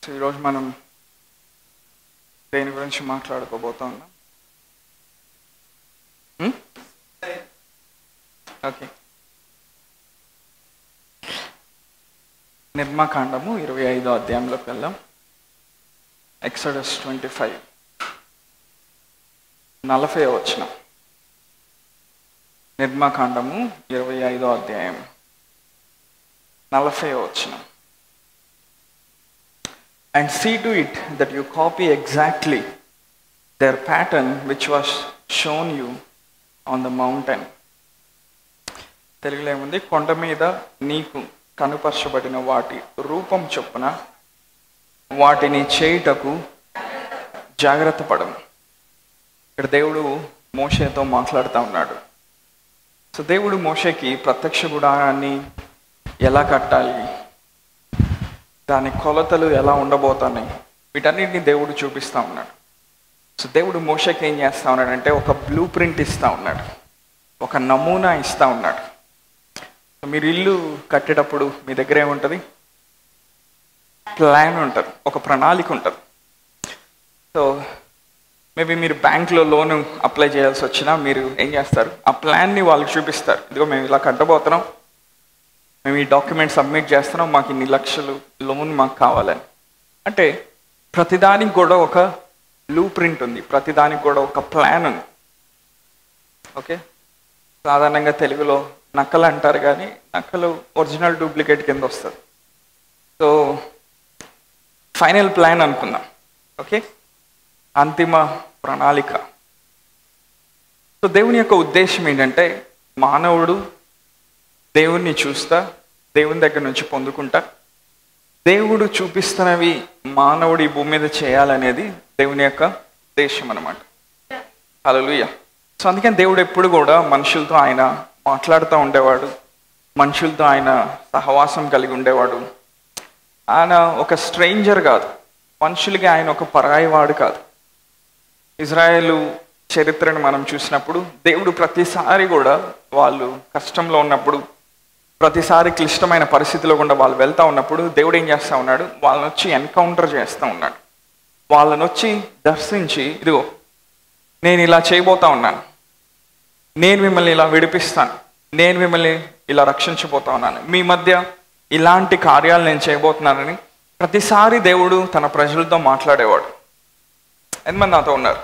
So ఈరోజు మనం దేని గురించి మాట్లాడుకోబోతా ఉన్నాం? ఓకే, నిర్మాకాండము 25వ అధ్యాయంలోకి వెళ్దాం. ఎక్సోడస్ 25 40వ వచనం. నిర్మాకాండము 25వ అధ్యాయం 40వ వచనం. And see to it that you copy exactly their pattern which was shown you on the mountain. తెలుగులో ఏముంది? కొండ మీద నీకు కనుపరచబడిన వాటి రూపం చొప్పున వాటిని చేయుటకు జాగ్రత్త పడము. ఇక్కడ దేవుడు మోషేతో మాట్లాడుతూ ఉన్నాడు. సో దేవుడు మోషేకి ప్రత్యక్ష గుడారాన్ని ఎలా కట్టాలి, దాని కొలతలు ఎలా ఉండబోతున్నాయి, వీటన్నిటిని దేవుడు చూపిస్తూ ఉన్నాడు. సో దేవుడు మోషేకి ఏం చేస్తూ ఉన్నాడంటే ఒక బ్లూ ప్రింట్ ఇస్తూ ఉన్నాడు, ఒక నమూనా ఇస్తూ ఉన్నాడు. మీరు ఇల్లు కట్టేటప్పుడు మీ దగ్గర ఏముంటుంది? ప్లాన్ ఉంటుంది, ఒక ప్రణాళిక ఉంటుంది. సో మేబీ మీరు బ్యాంక్లో లోను అప్లై చేయాల్సి వచ్చినా మీరు ఏం చేస్తారు? ఆ ప్లాన్ని వాళ్ళకి చూపిస్తారు. ఇదిగో మేము ఇలా కట్టబోతున్నాం, మేము ఈ డాక్యుమెంట్ సబ్మిట్ చేస్తున్నాం, మాకు ఇన్ని లక్షలు లోన్ మాకు కావాలని. అంటే ప్రతిదానికి కూడా ఒక బ్లూ ప్రింట్ ఉంది, ప్రతిదానికి కూడా ఒక ప్లాన్ ఉంది. ఓకే, సాధారణంగా తెలుగులో నక్కలు అంటారు, కానీ నక్కలు ఒరిజినల్ డూప్లికేట్ కింద వస్తుంది. సో ఫైనల్ ప్లాన్ అనుకుందాం. ఓకే, అంతిమ ప్రణాళిక. సో దేవుని యొక్క ఉద్దేశం ఏంటంటే మానవుడు దేవుణ్ణి చూస్తా, దేవుని దగ్గర నుంచి పొందుకుంటా, దేవుడు చూపిస్తున్నవి మానవుడు ఈ భూమి మీద చేయాలనేది దేవుని యొక్క ఉద్దేశం అన్నమాట. హల్లెలూయా. సో అందుకని దేవుడు ఎప్పుడు కూడా మనుషులతో ఆయన మాట్లాడుతూ ఉండేవాడు, మనుషులతో ఆయన సహవాసం కలిగి ఉండేవాడు. ఆయన ఒక స్ట్రేంజర్ కాదు, మనుషులకి ఆయన ఒక పరాయి వాడు కాదు. ఇజ్రాయేలు చరిత్రను మనం చూసినప్పుడు దేవుడు ప్రతిసారి కూడా వాళ్ళు కష్టంలో ఉన్నప్పుడు, ప్రతిసారి క్లిష్టమైన పరిస్థితిలో గుండా వాళ్ళు వెళ్తూ ఉన్నప్పుడు దేవుడు ఏం చేస్తూ ఉన్నాడు? వాళ్ళని వచ్చి ఎన్కౌంటర్ చేస్తూ ఉన్నాడు. వాళ్ళని వచ్చి దర్శించి, ఇదిగో నేను ఇలా చేయబోతా ఉన్నాను, నేను మిమ్మల్ని ఇలా విడిపిస్తాను, నేను మిమ్మల్ని ఇలా రక్షించబోతా ఉన్నాను, మీ మధ్య ఇలాంటి కార్యాలు నేను చేయబోతున్నానని ప్రతిసారి దేవుడు తన ప్రజలతో మాట్లాడేవాడు. ఎంతమంది నాతో ఉన్నారు?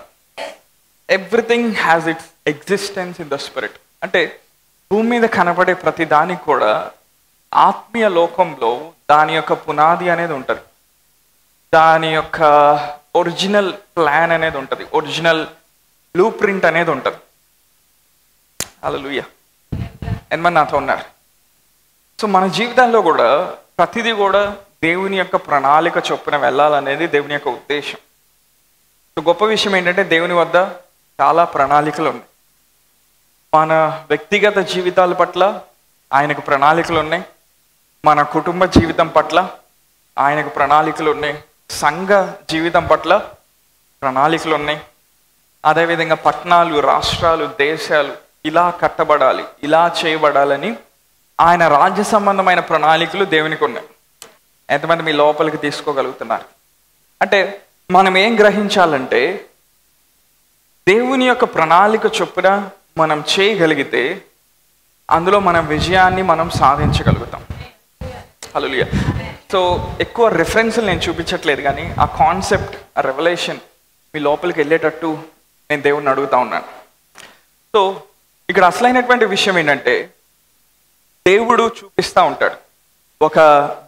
Everything has its existence in the spirit. అంటే భూమి మీద కనబడే ప్రతి దానికి కూడా ఆత్మీయ లోకంలో దాని యొక్క పునాది అనేది ఉంటుంది, దాని యొక్క ఒరిజినల్ ప్లాన్ అనేది ఉంటుంది, ఒరిజినల్ బ్లూ ప్రింట్ అనేది ఉంటుంది. హల్లెలూయా. ఎంతమంది నాతో ఉన్నారు? సో మన జీవితాల్లో కూడా ప్రతిదీ కూడా దేవుని యొక్క ప్రణాళిక చొప్పున వెళ్ళాలనేది దేవుని యొక్క ఉద్దేశం. సో గొప్ప విషయం ఏంటంటే దేవుని వద్ద చాలా ప్రణాళికలు ఉన్నాయి. మన వ్యక్తిగత జీవితాల పట్ల ఆయనకు ప్రణాళికలు ఉన్నాయి, మన కుటుంబ జీవితం పట్ల ఆయనకు ప్రణాళికలు ఉన్నాయి, సంఘ జీవితం పట్ల ప్రణాళికలు ఉన్నాయి. అదేవిధంగా పట్టణాలు, రాష్ట్రాలు, దేశాలు ఇలా కట్టబడాలి, ఇలా చేయబడాలని ఆయన రాజ్య సంబంధమైన ప్రణాళికలు దేవునికి ఉన్నాయి. ఎంతమంది మీ లోపలికి తీసుకోగలుగుతున్నారు? అంటే మనం ఏం గ్రహించాలంటే దేవుని యొక్క ప్రణాళిక చొప్పున మనం చేయగలిగితే అందులో మన విజయాన్ని మనం సాధించగలుగుతాం. హల్లెలూయా. సో ఎక్కువ రెఫరెన్స్లు నేను చూపించట్లేదు, కానీ ఆ కాన్సెప్ట్, ఆ రెవల్యూషన్ మీ లోపలికి వెళ్ళేటట్టు నేను దేవుణ్ణి అడుగుతా ఉన్నాను. సో ఇక్కడ అసలైనటువంటి విషయం ఏంటంటే దేవుడు చూపిస్తూ ఉంటాడు, ఒక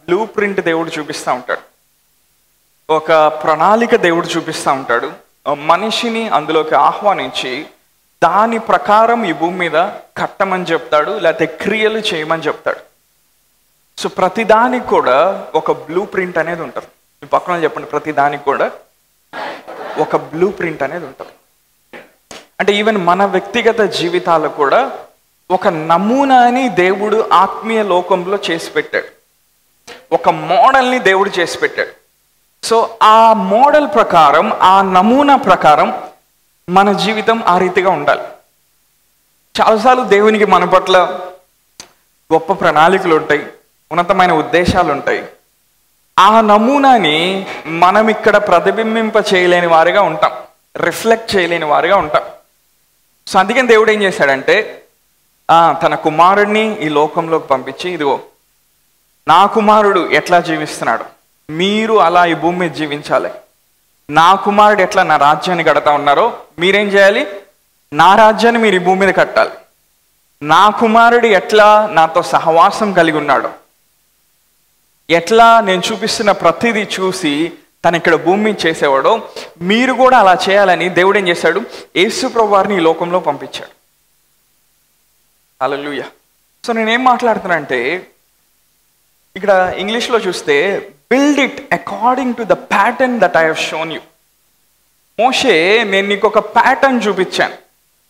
బ్లూ ప్రింట్ దేవుడు చూపిస్తూ ఉంటాడు, ఒక ప్రణాళిక దేవుడు చూపిస్తూ ఉంటాడు. మనిషిని అందులోకి ఆహ్వానించి దాని ప్రకారం ఈ భూమి మీద కట్టమని చెప్తాడు, లేకపోతే క్రియలు చేయమని చెప్తాడు. సో ప్రతిదానికి కూడా ఒక బ్లూ ప్రింట్ అనేది ఉంటుంది. మీ పక్కన చెప్పండి, ప్రతిదానికి కూడా ఒక బ్లూ ప్రింట్ అనేది ఉంటుంది. అంటే ఈవెన్ మన వ్యక్తిగత జీవితాలు కూడా ఒక నమూనాని దేవుడు ఆత్మీయ లోకంలో చేసి పెట్టాడు, ఒక మోడల్ని దేవుడు చేసి పెట్టాడు. సో ఆ మోడల్ ప్రకారం, ఆ నమూనా ప్రకారం మన జీవితం ఆ రీతిగా ఉండాలి. చాలాసార్లు దేవునికి మన పట్ల గొప్ప ప్రణాళికలు ఉంటాయి, ఉన్నతమైన ఉద్దేశాలు ఉంటాయి. ఆ నమూనాని మనం ఇక్కడ ప్రతిబింబింప చేయలేని వారిగా ఉంటాం, రిఫ్లెక్ట్ చేయలేని వారిగా ఉంటాం. సో అందుకని దేవుడు ఏం చేశాడంటే తన కుమారుడిని ఈ లోకంలోకి పంపించి, ఇదిగో నా కుమారుడు ఎట్లా జీవిస్తున్నాడు, మీరు అలా ఈ భూమి మీద జీవించాలి. నా కుమారుడు ఎట్లా నా రాజ్యాన్ని కడతా ఉన్నారో మీరేం చేయాలి, నా రాజ్యాన్ని మీరు ఈ భూమి మీద కట్టాలి. నా కుమారుడు ఎట్లా నాతో సహవాసం కలిగి ఉన్నాడు, ఎట్లా నేను చూపిస్తున్న ప్రతిదీ చూసి తను ఇక్కడ భూమి చేసేవాడో మీరు కూడా అలా చేయాలని దేవుడు ఏం చేశాడు, యేసు ప్రభువారిని ఈ లోకంలో పంపించాడు. హల్లెలూయా. సో నేనేం మాట్లాడుతున్నానంటే, ఇక్కడ ఇంగ్లీష్లో చూస్తే build it according to the pattern that I have shown you. Moshe, నేను నీకు ఒక ప్యాటర్న్ చూపించాను,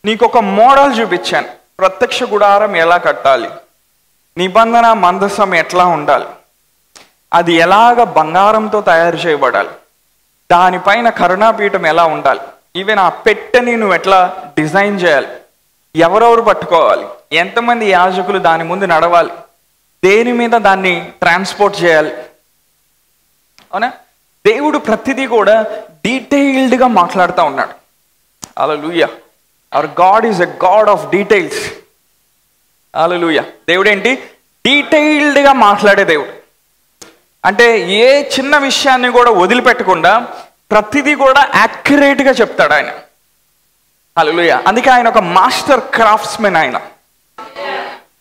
నీకు ఒక మోడల్ చూపించాను. ప్రత్యక్ష గుడారం ఎలా కట్టాలి, నిబంధన మందసం ఎట్లా ఉండాలి, అది ఎలాగ బంగారంతో తయారు చేయబడాలి, దానిపైన కరుణాపీఠం ఎలా ఉండాలి, ఈవెన్ ఆ పెట్టెని నువ్వు ఎట్లా డిజైన్ చేయాలి, ఎవరెవరు పట్టుకోవాలి, ఎంతమంది యాజకులు దాని ముందు నడవాలి, దేని మీద దాన్ని ట్రాన్స్పోర్ట్ చేయాలి. అవునా? దేవుడు ప్రతిదీ కూడా డీటెయిల్డ్గా మాట్లాడుతూ ఉన్నాడు. Hallelujah. Our God is a God of details. Hallelujah. దేవుడు ఏంటి? డీటెయిల్డ్గా మాట్లాడే దేవుడు. అంటే ఏ చిన్న విషయాన్ని కూడా వదిలిపెట్టకుండా ప్రతిదీ కూడా యాక్యురేట్గా చెప్తాడు ఆయన. హల్లెలూయా. అందుకే ఆయన ఒక మాస్టర్ క్రాఫ్ట్స్మెన్ ఆయన.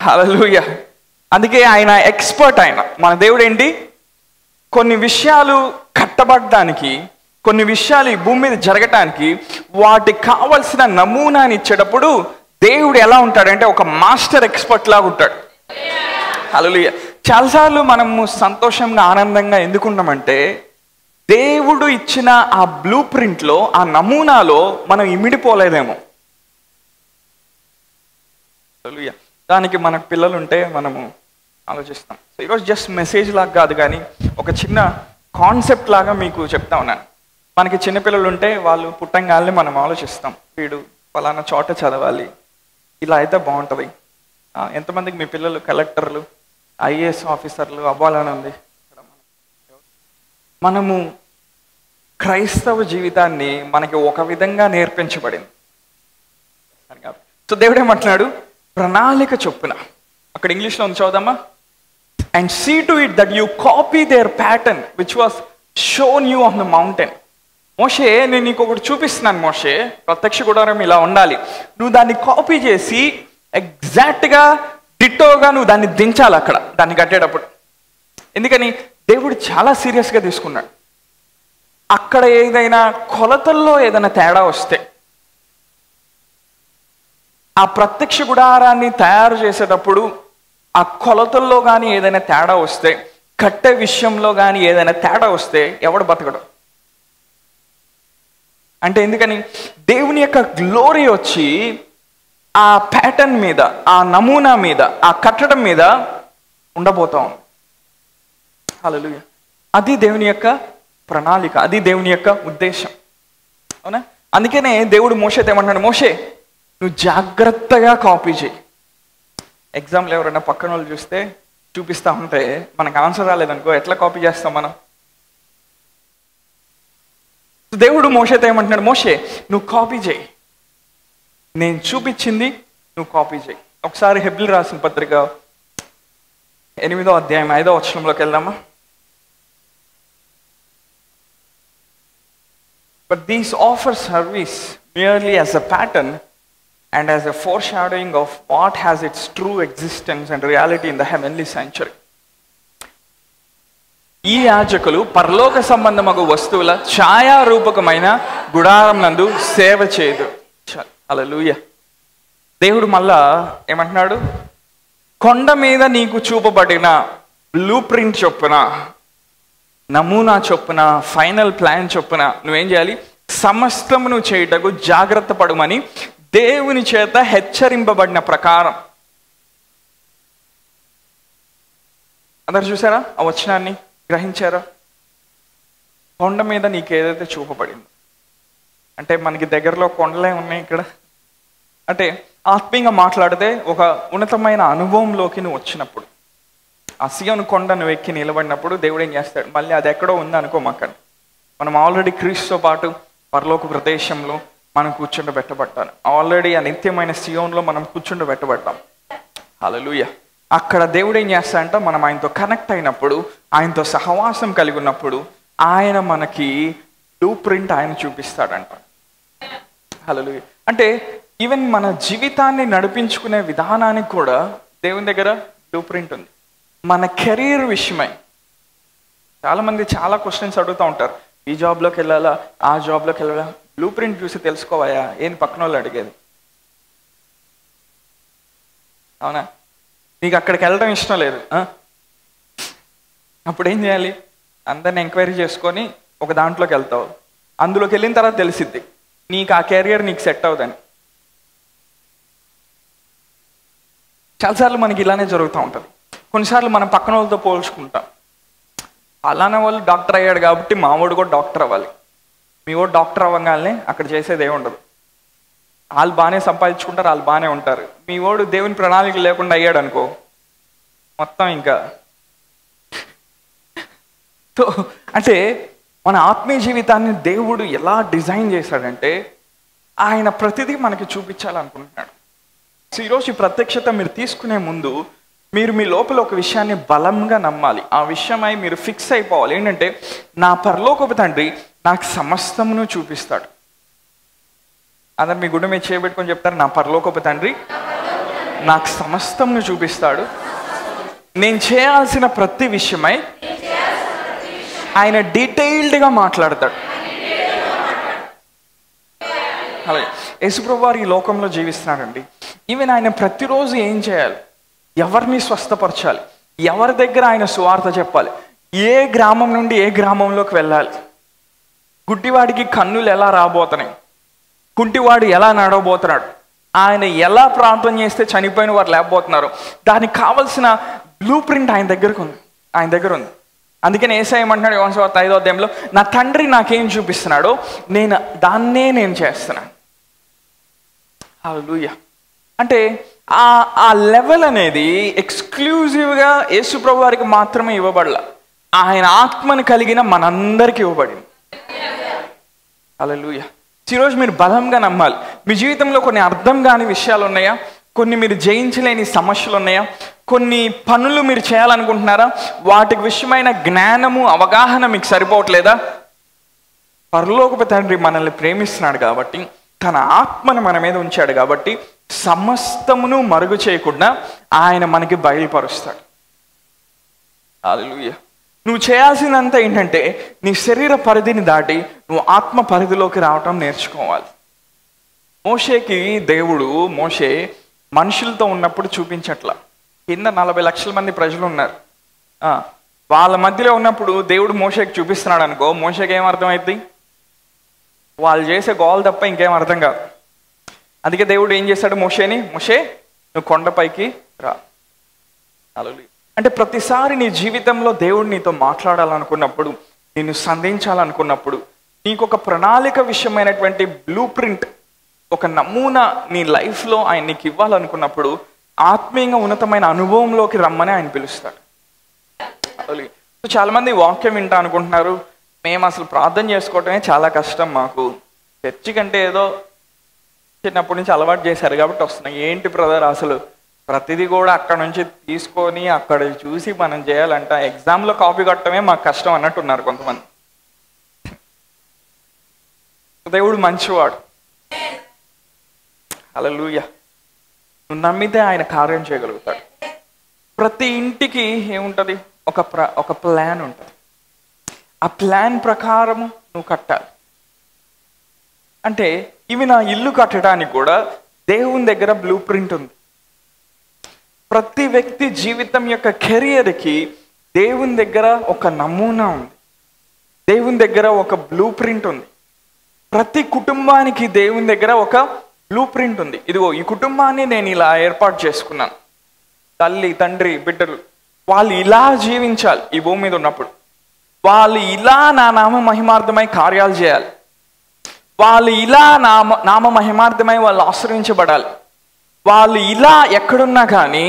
హల్లెలూయా. అందుకే ఆయన ఎక్స్పర్ట్. ఆయన మన దేవుడు ఏంటి, కొన్ని విషయాలు కట్టబడడానికి, కొన్ని విషయాలు ఈ భూమి మీద జరగటానికి వాటికి కావలసిన నమూనాని ఇచ్చేటప్పుడు దేవుడు ఎలా ఉంటాడంటే ఒక మాస్టర్ ఎక్స్పర్ట్ లాగా ఉంటాడు. హల్లెలూయా. చాలాసార్లు మనము సంతోషంగా ఆనందంగా ఎందుకున్నామంటే దేవుడు ఇచ్చిన ఆ బ్లూ ప్రింట్లో, ఆ నమూనాలో మనం ఇమిడిపోలేదేమో. హల్లెలూయా. దానికి మనకు పిల్లలు ఉంటే మనము ఆలోచిస్తాం. సో ఈరోజు జస్ట్ మెసేజ్ లాగా కాదు, కానీ ఒక చిన్న కాన్సెప్ట్ లాగా మీకు చెప్తా ఉన్నాను. మనకి చిన్నపిల్లలు ఉంటే వాళ్ళు పుట్టంగానే మనం ఆలోచిస్తాం, వీడు ఫలానా చోట చదవాలి, ఇలా అయితే బాగుంటుంది. ఎంతమందికి మీ పిల్లలు కలెక్టర్లు, ఐఏఎస్ ఆఫీసర్లు అవ్వాలని ఉంది? మనము క్రైస్తవ జీవితాన్ని మనకి ఒక విధంగా నేర్పించబడింది. సో దేవుడు ఏమంటున్నాడు, ప్రణాళిక చొప్పున. అక్కడ ఇంగ్లీష్లో ఉంది, చదువుదామా. And see to it that you copy their pattern which was shown you on the mountain. Moshe, నేను నీకు ఒకటి చూపిస్తున్నాను మోషే, ప్రత్యక్ష గుడారం ఇలా ఉండాలి, నువ్వు దాన్ని కాపీ చేసి ఎగ్జాక్ట్గా డిట్టోగా నువ్వు దాన్ని దించాలి అక్కడ, దాన్ని కట్టేటప్పుడు. ఎందుకని? దేవుడు చాలా సీరియస్గా తీసుకున్నాడు. అక్కడ ఏదైనా కొలతల్లో ఏదైనా తేడా వస్తే, ఆ ప్రత్యక్ష గుడారాన్ని తయారు చేసేటప్పుడు ఆ కొలతల్లో కానీ ఏదైనా తేడా వస్తే, కట్టే విషయంలో కానీ ఏదైనా తేడా వస్తే ఎవడు బతకడు. అంటే ఎందుకని? దేవుని యొక్క గ్లోరీ వచ్చి ఆ ప్యాటర్న్ మీద, ఆ నమూనా మీద, ఆ కట్టడం మీద ఉండబోతా ఉంది. హల్లెలూయా. అది దేవుని యొక్క ప్రణాళిక, అది దేవుని యొక్క ఉద్దేశం. అవునా? అందుకనే దేవుడు మోషేతో ఏమంటున్నాడు, మోషే నువ్వు జాగ్రత్తగా కాపీ చేయి. ఎగ్జామ్లో ఎవరైనా పక్కన వాళ్ళు చూస్తే చూపిస్తా ఉంటే మనకు ఆన్సర్ రాలేదనుకో, ఎట్లా కాపీ చేస్తాం మనం? దేవుడు మోషేతో ఏమంటున్నాడు, మోషే నువ్వు కాపీ చేయి, నేను చూపించింది నువ్వు కాపీ చేయి. ఒకసారి హెబ్రీ రాసిన పత్రిక 8వ అధ్యాయం 5వ వచనంలోకి వెళ్దామా. But these offer service merely as a pattern and as a foreshadowing of what has its true existence and reality in the heavenly sanctuary. ఈ యాజకులు పరలోక సంబంధమగు వస్తువుల ఛాయారూపకమైన గుడారం నందు సేవ చేయదు. హల్లెలూయా. దేవుడు మళ్ళా ఏమంటున్నాడు, కొండ మీద నీకు చూపబడిన బ్లూ ప్రింట్ చొప్పున, నమూనా చొప్పున, ఫైనల్ ప్లాన్ చొప్పున నువ్వేం చేయాలి, సమస్తము నువ్వు చేయుటకు జాగ్రత్త పడమని దేవుని చేత హెచ్చరింపబడిన ప్రకారం. అందరు చూసారా ఆ వచనాన్ని? గ్రహించారా? కొండ మీద నీకు ఏదైతే చూపబడిందో, అంటే మనకి దగ్గరలో కొండలే ఉన్నాయి ఇక్కడ. అంటే ఆత్మీయంగా మాట్లాడితే ఒక ఉన్నతమైన అనుభవంలోకి నువ్వు వచ్చినప్పుడు, ఆ సియోను కొండ నువ్వు ఎక్కి నిలబడినప్పుడు దేవుడు ఏం చేస్తాడు, మళ్ళీ అది ఎక్కడో ఉంది అనుకోమాకండి, మనం ఆల్రెడీ క్రీస్తుతో పాటు పరలోక ప్రదేశంలో మనం కూర్చుండబెట్టబడ్డాను. ఆల్రెడీ ఆ నిత్యమైన సియోన్లో మనం కూర్చుండబెట్టబడ్డాం. హల్లెలూయా. అక్కడ దేవుడు ఏం చేస్తాడంట, మనం ఆయనతో కనెక్ట్ అయినప్పుడు, ఆయనతో సహవాసం కలిగి ఉన్నప్పుడు ఆయన మనకి బ్లూ ప్రింట్ ఆయన చూపిస్తాడంట. హల్లెలూయా. అంటే ఈవెన్ మన జీవితాన్ని నడిపించుకునే విధానానికి కూడా దేవుని దగ్గర బ్లూ ప్రింట్ ఉంది. మన కెరీర్ విషయమై చాలామంది చాలా క్వశ్చన్స్ అడుగుతూ ఉంటారు, ఈ జాబ్లోకి వెళ్ళాలా, ఆ జాబ్లోకి వెళ్ళాలా. బ్లూ ప్రింట్ చూసి తెలుసుకోవాయా, ఏంది పక్కన వాళ్ళు అడిగేది? అవునా? నీకు అక్కడికి వెళ్ళడం ఇష్టం లేదు, అప్పుడు ఏం చేయాలి? అందరిని ఎంక్వైరీ చేసుకొని ఒక దాంట్లోకి వెళ్తావు. అందులోకి వెళ్ళిన తర్వాత తెలిసిద్ది నీకు ఆ కెరియర్ నీకు సెట్ అవుదని. చాలాసార్లు మనకి ఇలానే జరుగుతూ ఉంటుంది. కొన్నిసార్లు మనం పక్కన వాళ్ళతో పోల్చుకుంటాం. అలానే వాళ్ళు డాక్టర్ అయ్యాడు కాబట్టి మా వాడు కూడా డాక్టర్ అవ్వాలి. మీ వాడు డాక్టర్ అవ్వగానే అక్కడ చేసేది ఏమి ఉండదు. వాళ్ళు బాగానే సంపాదించుకుంటారు, వాళ్ళు బాగానే ఉంటారు. మీ వాడు దేవుని ప్రణాళిక లేకుండా అయ్యాడు అనుకో, మొత్తం ఇంకా. సో అంటే మన ఆత్మీయ జీవితాన్ని దేవుడు ఎలా డిజైన్ చేశాడంటే ఆయన ప్రతిదీ మనకి చూపించాలనుకుంటున్నాడు. సో ఈరోజు ఈ ప్రత్యక్షత మీరు తీసుకునే ముందు మీరు మీ లోపల ఒక విషయాన్ని బలంగా నమ్మాలి. ఆ విషయమై మీరు ఫిక్స్ అయిపోవాలి. ఏంటంటే నా పరలోకపు తండ్రి నాకు సమస్తమును చూపిస్తాడు. అందరు మీ గుండె మీద చేయబెట్టుకొని చెప్తారు, నా పరలోకపు తండ్రి నాకు సమస్తమును చూపిస్తాడు. నేను చేయాల్సిన ప్రతి విషయమై ఆయన డీటెయిల్డ్గా మాట్లాడతాడు. అలాగే యేసుప్రభువు వారు ఈ లోకంలో జీవిస్తున్నాడండి. ఈవెన్ ఆయన ప్రతిరోజు ఏం చేయాలి, ఎవరిని స్వస్థపరచాలి, ఎవరి దగ్గర ఆయన సువార్త చెప్పాలి, ఏ గ్రామం నుండి ఏ గ్రామంలోకి వెళ్ళాలి, గుడ్డివాడికి కన్నులు ఎలా రాబోతున్నాయి, కుంటివాడు ఎలా నడవబోతున్నాడు, ఆయన ఎలా ప్రార్థన చేస్తే చనిపోయిన వారు లేకపోతున్నారు, దానికి కావలసిన బ్లూ ప్రింట్ ఆయన దగ్గర ఉంది. అందుకని యేసయ్య ఏమంటున్నాడు యోహాను సువార్త 5వ అధ్యాయంలో, నా తండ్రి నాకేం చూపిస్తున్నాడో దాన్నే నేను చేస్తున్నాను. హల్లెలూయా. అంటే ఆ లెవెల్ అనేది ఎక్స్క్లూజివ్గా యేసుప్రభు వారికి మాత్రమే ఇవ్వబడలా, ఆయన ఆత్మను కలిగిన మనందరికీ ఇవ్వబడింది. హల్లెలూయా. ఈరోజు మీరు బలంగా నమ్మాలి. మీ జీవితంలో కొన్ని అర్థం కాని విషయాలు ఉన్నాయా, కొన్ని మీరు జయించలేని సమస్యలు ఉన్నాయా, కొన్ని పనులు మీరు చేయాలనుకుంటున్నారా, వాటికి విషయమైన జ్ఞానము అవగాహన మీకు సరిపోవట్లేదా? పరలోకపు తండ్రి మనల్ని ప్రేమిస్తున్నాడు కాబట్టి, తన ఆత్మను మన మీద ఉంచాడు కాబట్టి సమస్తమును మరుగు చేయకుండా ఆయన మనకి బయలుపరుస్తాడు. హల్లెలూయా. నువ్వు చేయాల్సిందంతా ఏంటంటే నీ శరీర పరిధిని దాటి నువ్వు ఆత్మ పరిధిలోకి రావటం నేర్చుకోవాలి. మోషేకి దేవుడు మోషే మనుషులతో ఉన్నప్పుడు చూపించట్లా. కింద 40 లక్షల మంది ప్రజలు ఉన్నారు. వాళ్ళ మధ్యలో ఉన్నప్పుడు దేవుడు మోషేకి చూపిస్తున్నాడు అనుకో, మోషేకి ఏం అర్థమైంది? వాళ్ళు చేసే గోల్ తప్ప ఇంకేం అర్థం కాదు. అందుకే దేవుడు ఏం చేశాడు, మోషే నువ్వు కొండపైకి రా. హల్లెలూయా. అంటే ప్రతిసారి నీ జీవితంలో దేవుడు నీతో మాట్లాడాలనుకున్నప్పుడు, నిన్ను సంధించాలనుకున్నప్పుడు, నీకు ఒక ప్రణాళిక విషయమైనటువంటి బ్లూ ప్రింట్, ఒక నమూనా నీ లైఫ్లో ఆయన నీకు ఇవ్వాలనుకున్నప్పుడు ఆత్మీయంగా ఉన్నతమైన అనుభవంలోకి రమ్మని ఆయన పిలుస్తాడు. సో చాలామంది వాక్యం వింటా అనుకుంటున్నారు, మేము అసలు ప్రార్థన చేసుకోవటమే చాలా కష్టం, మాకు చర్చి కంటే ఏదో చిన్నప్పటి నుంచి అలవాటు చేశారు కాబట్టి వస్తున్నాయి. ఏంటి బ్రదర్, అసలు ప్రతిదీ కూడా అక్కడ నుంచి తీసుకొని అక్కడ చూసి మనం చేయాలంట, ఎగ్జామ్లో కాపీ కొట్టడమే మాకు కష్టం అన్నట్టున్నారు కొంతమంది. దేవుడు మంచివాడు. హల్లెలూయా. నువ్వు నమ్మితే ఆయన కార్యం చేయగలుగుతాడు. ప్రతి ఇంటికి ఏముంటుంది, ఒక ప్లాన్ ఉంటుంది. ఆ ప్లాన్ ప్రకారము నువ్వు కట్టాలి. అంటే ఇవి నా ఇల్లు కట్టడానికి కూడా దేవుని దగ్గర బ్లూ ప్రింట్ ఉంది. ప్రతి వ్యక్తి జీవితం యొక్క కెరియర్కి దేవుని దగ్గర ఒక నమూనా ఉంది, దేవుని దగ్గర ఒక బ్లూ ప్రింట్ ఉంది. ప్రతి కుటుంబానికి దేవుని దగ్గర ఒక బ్లూ ప్రింట్ ఉంది. ఇదిగో ఈ కుటుంబాన్ని నేను ఇలా ఏర్పాటు చేసుకున్నాను, తల్లి తండ్రి బిడ్డలు వాళ్ళు ఇలా జీవించాలి ఈ భూమి మీద ఉన్నప్పుడు, వాళ్ళు ఇలా నా నామ మహిమార్థమై కార్యాలు చేయాలి, వాళ్ళు ఇలా నామ మహిమార్థమై వాళ్ళు ఆశ్రయించబడాలి, వాళ్ళు ఇలా ఎక్కడున్నా కానీ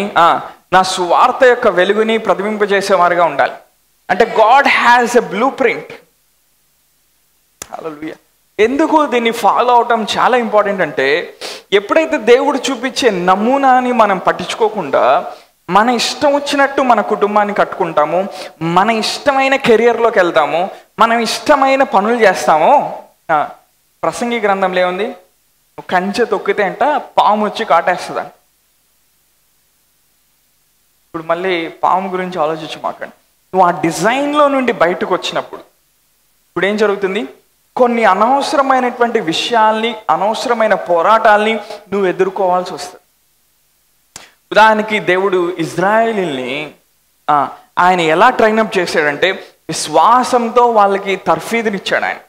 నా సువార్త యొక్క వెలుగుని ప్రతిబింబజేసేవారుగా ఉండాలి. అంటే God has a blueprint. Hallelujah. ఎందుకు దీన్ని ఫాలో అవటం చాలా ఇంపార్టెంట్ అంటే, ఎప్పుడైతే దేవుడు చూపించే నమూనాని మనం పట్టించుకోకుండా మన ఇష్టం వచ్చినట్టు మన కుటుంబాన్ని కట్టుకుంటాము, మన ఇష్టమైన కెరియర్లోకి వెళ్తాము, మనం ఇష్టమైన పనులు చేస్తామో, ప్రసంగి గ్రంథంలో ఏముంది, కంచె తొక్కితే అంట పాము వచ్చి కాటేస్తుందంట. ఇప్పుడు మళ్ళీ పాము గురించి ఆలోచించి మాట్లాడండి. నువ్వు ఆ డిజైన్లో నుండి బయటకు వచ్చినప్పుడు ఇప్పుడు ఏం జరుగుతుంది? కొన్ని అనవసరమైనటువంటి విషయాల్ని, అనవసరమైన పోరాటాల్ని నువ్వు ఎదుర్కోవాల్సి వస్తుంది. ఉదాహరణకి దేవుడు ఇజ్రాయేలీల్ని ఆయన ఎలా ట్రైనప్ చేశాడంటే, విశ్వాసంతో వాళ్ళకి తర్ఫీదునిచ్చాడు. ఆయన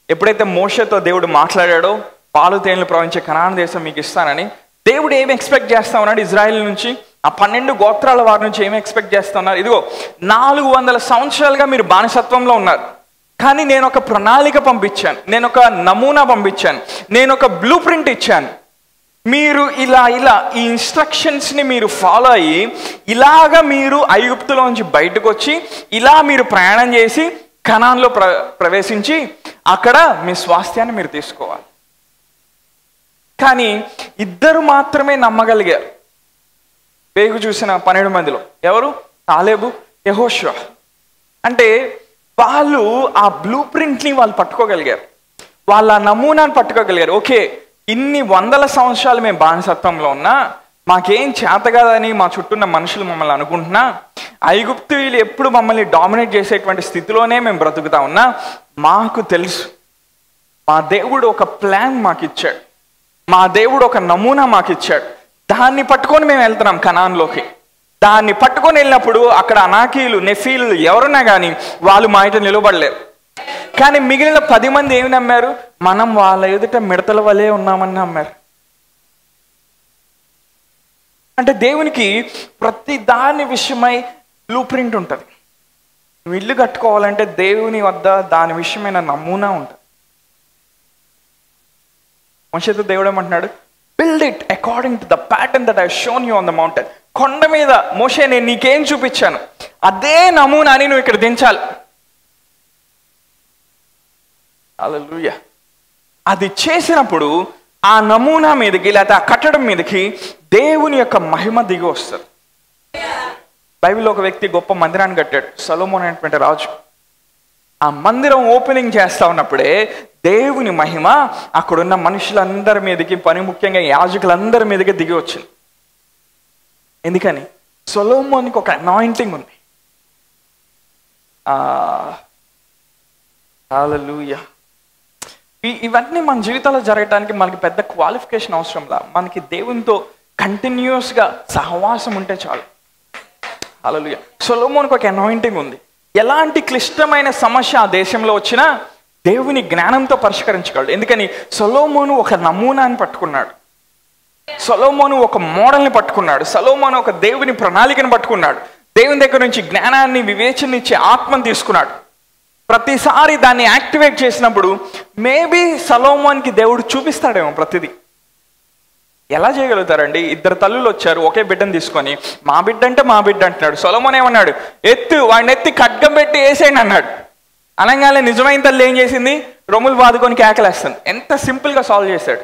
ఎప్పుడైతే మోషేతో దేవుడు మాట్లాడాడో, పాలు తేనెలు ప్రవహించే కనాను దేశం మీకు ఇస్తానని, దేవుడు ఏమి ఎక్స్పెక్ట్ చేస్తా ఉన్నాడు ఇజ్రాయేల్ నుంచి? ఆ 12 గోత్రాల వారి నుంచి ఏమి ఎక్స్పెక్ట్ చేస్తా ఉన్నారు? ఇదిగో 400 సంవత్సరాలుగా మీరు బానిసత్వంలో ఉన్నారు, కానీ నేను ఒక ప్రణాళిక పంపించాను, నేను ఒక నమూనా పంపించాను, నేను ఒక బ్లూ ప్రింట్ ఇచ్చాను. మీరు ఇలా ఈ ఇన్స్ట్రక్షన్స్ని మీరు ఫాలో అయ్యి ఇలాగా మీరు ఐగుప్తులోంచి బయటకు వచ్చి ఇలా మీరు ప్రయాణం చేసి కనాన్లో ప్రవేశించి అక్కడ మీ స్వాస్థ్యాన్ని మీరు తీసుకోవాలి. కానీ 2 మాత్రమే నమ్మగలిగారు వేగు చూసిన 12 మందిలో. ఎవరు? కాలేబు, యెహోషువ. అంటే వాళ్ళు ఆ బ్లూ ప్రింట్ని వాళ్ళు పట్టుకోగలిగారు, వాళ్ళ నమూనాను పట్టుకోగలిగారు. ఓకే, ఇన్ని 100 సంవత్సరాలు మేము బానిసత్వంలో ఉన్నా, మాకేం చేత కాదని మా చుట్టూన్న మనుషులు మమ్మల్ని అనుకుంటున్నా, ఐగుప్తీయులు ఎప్పుడు మమ్మల్ని డామినేట్ చేసేటువంటి స్థితిలోనే మేము బ్రతుకుతా ఉన్నా, మాకు తెలుసు మా దేవుడు ఒక ప్లాన్ మాకు ఇచ్చాడు, మా దేవుడు ఒక నమూనా మాకు ఇచ్చాడు, దాన్ని పట్టుకొని మేము వెళ్తున్నాం కనాన్లోకి. దాన్ని పట్టుకొని వెళ్ళినప్పుడు అక్కడ అనాకీలు, నెఫీలు ఎవరున్నా కానీ వాళ్ళు మా ఇంట నిలబడలేరు. కానీ మిగిలిన 10 మంది ఏమి నమ్మారు? మనం వాళ్ళ ఎదుట మిడతల వలె ఉన్నామని నమ్మారు. అంటే దేవునికి ప్రతి దాని విషయమై బ్లూ ప్రింట్ ఉంటుంది. నువ్వు ఇల్లు కట్టుకోవాలంటే దేవుని వద్ద దాని విషయమైన నమూనా ఉంటుంది. మోషేతో దేవుడు ఏమంటున్నాడు? Build it according to the pattern that I shown you on the mountain. కొండ మీద మోషే నేను నీకేం చూపించాను అదే నమూనాని నువ్వు ఇక్కడ దించాలి. హల్లెలూయా. అది చేసినప్పుడు ఆ నమూనా మీదకి లేకపోతే ఆ కట్టడం మీదకి దేవుని యొక్క మహిమ దిగి వస్తుంది. బైబిల్లో ఒక వ్యక్తి గొప్ప మందిరాన్ని కట్టాడు, సొలొమోను అనేటువంటి రాజు. ఆ మందిరం ఓపెనింగ్ చేస్తా ఉన్నప్పుడే దేవుని మహిమ అక్కడున్న మనుషులందరి మీదకి, పని ముఖ్యంగా యాజకులందరి మీదకి దిగి వచ్చింది. ఎందుకని? సొలొమోనుకి ఒక అనాయింటింగ్ ఉంది. హల్లెలూయా. ఇవన్నీ మన జీవితాల్లో జరగడానికి మనకి పెద్ద క్వాలిఫికేషన్ అవసరంలా, మనకి దేవునితో కంటిన్యూస్గా సహవాసం ఉంటే చాలు. హల్లెలూయా. సొలొమోనుకి ఒక అనాయింటింగ్ ఉంది. ఎలాంటి క్లిష్టమైన సమస్య ఆ దేశంలో వచ్చినా దేవుని జ్ఞానంతో పరిష్కరించగలడు. ఎందుకని? సొలొమోను ఒక నమూనాని పట్టుకున్నాడు, సొలొమోను ఒక మోడల్ని పట్టుకున్నాడు, సొలొమోను ఒక దేవుని ప్రణాళికను పట్టుకున్నాడు, దేవుని దగ్గర నుంచి జ్ఞానాన్ని, వివేచన ఇచ్చే ఆత్మను తీసుకున్నాడు. ప్రతిసారి దాన్ని యాక్టివేట్ చేసినప్పుడు మేబీ సొలొమోన్కి దేవుడు చూపిస్తాడేమో ప్రతిదీ. ఎలా చేయగలుగుతారండి? 2 తల్లులు వచ్చారు ఒకే బిడ్డను తీసుకొని, మా బిడ్డ అంటే మా బిడ్డ అంటున్నాడు. సొలొమోన్ ఏమన్నాడు? వాడిని ఎత్తి ఖడ్గం పెట్టి వేసేయండి అన్నాడు. అనగానే నిజమైన తల్లి ఏం చేసింది? రొమ్ములు బాదుకొని కేకలేస్తుంది. ఎంత సింపుల్గా సాల్వ్ చేశాడు.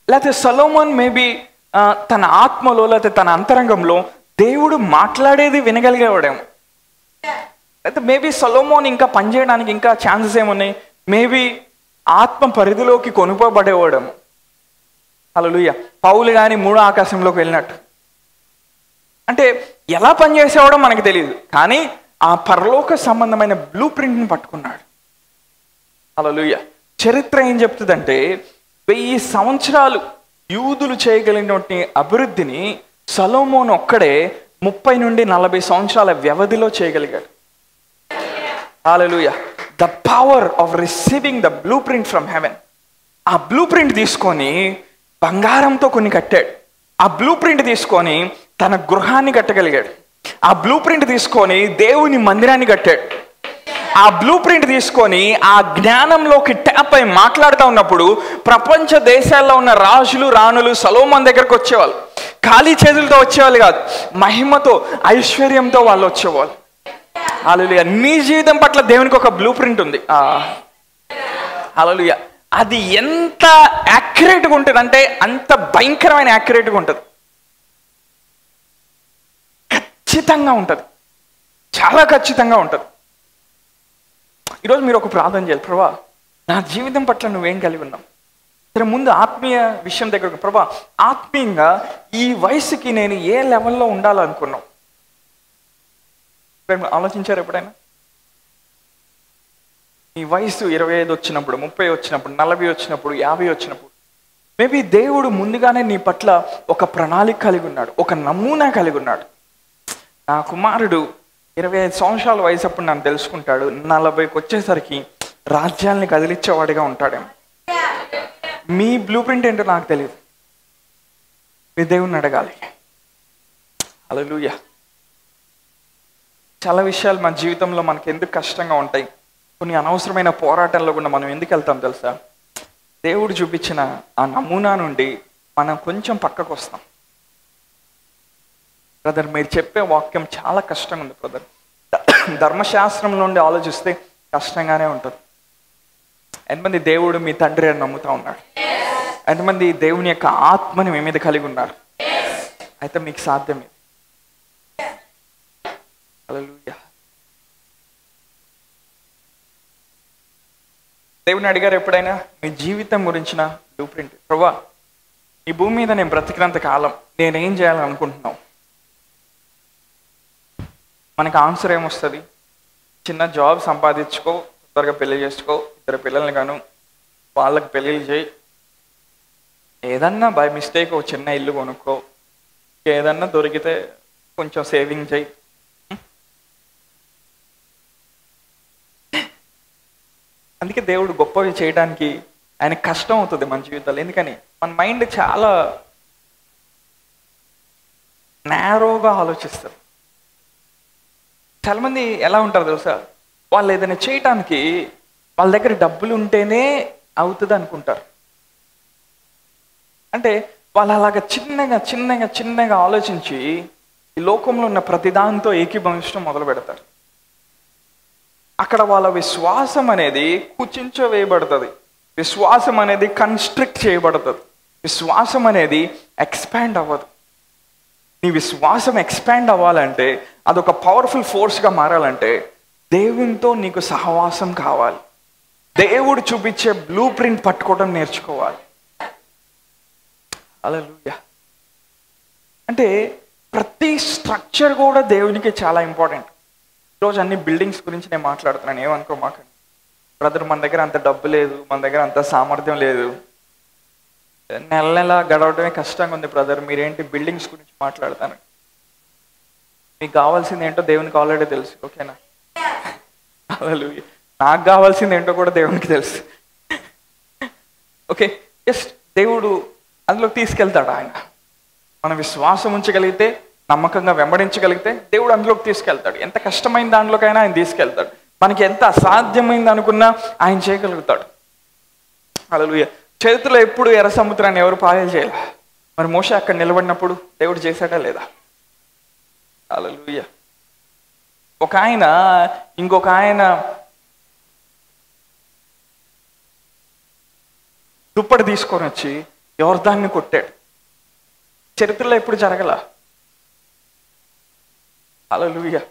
లేకపోతే సొలొమోన్ మేబీ తన ఆత్మలో లేకపోతే తన అంతరంగంలో దేవుడు మాట్లాడేది వినగలిగేవాడేమో. లేకపోతే మేబీ సొలొమోన్ ఇంకా పనిచేయడానికి ఇంకా ఛాన్సెస్ ఏమున్నాయి? మేబీ ఆత్మ పరిధిలోకి కొనుకోబడేవాడేమో. హల్లెలూయా. పౌలు కానీ 3వ ఆకాశంలోకి వెళ్ళినట్టు. అంటే ఎలా పనిచేసేవాడో మనకు తెలియదు, కానీ ఆ పరలోక సంబంధమైన బ్లూ ప్రింట్ని పట్టుకున్నాడు. హల్లెలూయా. చరిత్ర ఏం చెప్తుందంటే 1000 సంవత్సరాలు యూదులు చేయగలిగినటువంటి అభివృద్ధిని సొలొమోను ఒక్కడే 30 నుండి 40 సంవత్సరాల వ్యవధిలో చేయగలిగాడు. Hallelujah. The power of receiving the blueprint from heaven. ఆ బ్లూ ప్రింట్ తీసుకొని బంగారంతో కొన్ని కట్టాడు. ఆ బ్లూ ప్రింట్ తీసుకొని తన గృహాన్ని కట్టగలిగాడు. ఆ బ్లూ ప్రింట్ తీసుకొని దేవుని మందిరాన్ని కట్టాడు. ఆ బ్లూ ప్రింట్ తీసుకొని ఆ జ్ఞానంలోకి ట్యాప్ అయి మాట్లాడుతూ ఉన్నప్పుడు ప్రపంచ దేశాల్లో ఉన్న రాజులు, రాణులు సొలొమోన్ దగ్గరకు వచ్చేవాళ్ళు. ఖాళీ చేతులతో వచ్చేవాళ్ళు కాదు, మహిమతో ఐశ్వర్యంతో వాళ్ళు వచ్చేవాళ్ళు. హల్లెలూయా. నీ జీవితం పట్ల దేవునికి ఒక బ్లూ ప్రింట్ ఉంది. హల్లెలూయా. అది ఎంత యాక్యురేట్గా ఉంటుంది అంటే అంత భయంకరమైన యాక్యురేట్గా ఉంటుంది, ఖచ్చితంగా ఉంటుంది, చాలా ఖచ్చితంగా ఉంటుంది. ఈరోజు మీరు ఒక ప్రార్థన చేయాలి, ప్రభా నా జీవితం పట్ల నువ్వేం కలిగి ఉన్నావు. సరే, ముందు ఆత్మీయ విషయం దగ్గర, ప్రభా ఆత్మీయంగా ఈ వయసుకి నేను ఏ లెవెల్లో ఉండాలనుకున్నావు. ఆలోచించారు ఎప్పుడైనా? ఈ వయసు 25 వచ్చినప్పుడు, 30 వచ్చినప్పుడు, 40 వచ్చినప్పుడు, 50 వచ్చినప్పుడు మేబీ దేవుడు ముందుగానే నీ పట్ల ఒక ప్రణాళిక కలిగి ఉన్నాడు, ఒక నమూనా కలిగి ఉన్నాడు. నా కుమారుడు 25 సంవత్సరాల వయసు అప్పుడు నన్ను తెలుసుకుంటాడు, 40కి వచ్చేసరికి రాజ్యాల్ని కదిలించేవాడిగా ఉంటాడేమో. మీ బ్లూ ప్రింట్ ఏంటో నాకు తెలియదు, మీ దేవుణ్ణి అడగాలి. హల్లెలూయా. చాలా విషయాలు మన జీవితంలో మనకి ఎందుకు కష్టంగా ఉంటాయి, కొన్ని అనవసరమైన పోరాటంలో కూడా మనం ఎందుకు వెళ్తాం తెలుసా? దేవుడు చూపించిన ఆ నమూనా నుండి మనం కొంచెం పక్కకు వస్తాం. బ్రదర్, మీరు చెప్పే వాక్యం చాలా కష్టంగా ఉంది బ్రదర్. ధర్మశాస్త్రం నుండి ఆలోచిస్తే కష్టంగానే ఉంటుంది. ఎంతమంది దేవుడు మీ తండ్రి అని నమ్ముతా ఉన్నాడు? ఎంతమంది దేవుని యొక్క ఆత్మని మీ మీద కలిగి ఉన్నారు? అయితే మీకు సాధ్యమే. హల్లెలూయా. దేవుని అడిగారు ఎప్పుడైనా మీ జీవితం గురించిన బ్లూ ప్రింట్? ప్రభా ఈ భూమి మీద నేను బ్రతికినంత కాలం నేనేం చేయాలని అనుకుంటున్నావు? మనకి ఆన్సర్ ఏమొస్తుంది? చిన్న జాబ్ సంపాదించుకో, త్వరగా పెళ్లి చేసుకో, 2 పిల్లల్ని గాను, వాళ్ళకి పెళ్ళిళ్ళు చేయి, ఏదన్నా బై మిస్టేక్ ఒక చిన్న ఇల్లు కొనుక్కో, ఏదన్నా దొరికితే కొంచెం సేవింగ్ చేయి. అందుకే దేవుడు గొప్పవి చేయడానికి ఆయనకు కష్టం అవుతుంది మన జీవితాలు. ఎందుకని? మన మైండ్ చాలా నేరోగా ఆలోచిస్తారు. చాలామంది ఎలా ఉంటారు తెలుసా? వాళ్ళు ఏదైనా చేయటానికి వాళ్ళ దగ్గర డబ్బులు ఉంటేనే అవుతుంది అనుకుంటారు. అంటే వాళ్ళు అలాగ చిన్నగా చిన్నగా చిన్నగా ఆలోచించి ఈ లోకంలో ఉన్న ప్రతిదాంతో ఏకీభవించడం మొదలు పెడతారు. అక్కడ వాళ్ళ విశ్వాసం అనేది కుచించవేయబడుతుంది, విశ్వాసం అనేది కన్స్ట్రిక్ట్ చేయబడుతుంది, విశ్వాసం అనేది ఎక్స్పాండ్ అవ్వదు. నీ విశ్వాసం ఎక్స్పాండ్ అవ్వాలంటే, అదొక పవర్ఫుల్ ఫోర్స్గా మారాలంటే దేవునితో నీకు సహవాసం కావాలి. దేవుడు చూపించే బ్లూ ప్రింట్ పట్టుకోవడం నేర్చుకోవాలి. హల్లెలూయా. అంటే ప్రతి స్ట్రక్చర్ కూడా దేవునికి చాలా ఇంపార్టెంట్. ఈరోజు అన్ని బిల్డింగ్స్ గురించి నేను మాట్లాడుతున్నాను, ఏమనుకో మాకండి. బ్రదర్ మన దగ్గర అంత డబ్బు లేదు, మన దగ్గర అంత సామర్థ్యం లేదు, నెల నెల గడవడమే కష్టంగా ఉంది బ్రదర్, మీరేంటి బిల్డింగ్స్ గురించి మాట్లాడతాను? మీకు కావాల్సింది ఏంటో దేవునికి ఆల్రెడీ తెలుసు, ఓకేనా? హల్లెలూయా. నాకు కావాల్సింది ఏంటో కూడా దేవునికి తెలుసు. ఓకే, జస్ట్ దేవుడు అందులోకి తీసుకెళ్తాడు. ఆయన మన విశ్వాసం ఉంచగలిగితే, నమ్మకంగా వెంబడించగలిగితే దేవుడు అందులోకి తీసుకెళ్తాడు. ఎంత కష్టమైన దాంట్లోకైనా ఆయన తీసుకెళ్తాడు. మనకి ఎంత అసాధ్యమైంది అనుకున్నా ఆయన చేయగలుగుతాడు. హల్లెలూయా. చరిత్రలో ఎప్పుడు ఎర్ర సముద్రాన్ని ఎవరు పాయలు చేయాలి? మరి మోషే అక్కడ నిలబడినప్పుడు దేవుడు చేశాడా లేదా? హల్లెలూయా. ఒక ఆయన ఇంకొక ఆయన దుప్పటి తీసుకొని వచ్చి యోర్దాన్ని కొట్టాడు. చరిత్రలో ఎప్పుడు జరగల. హల్లెలూయా.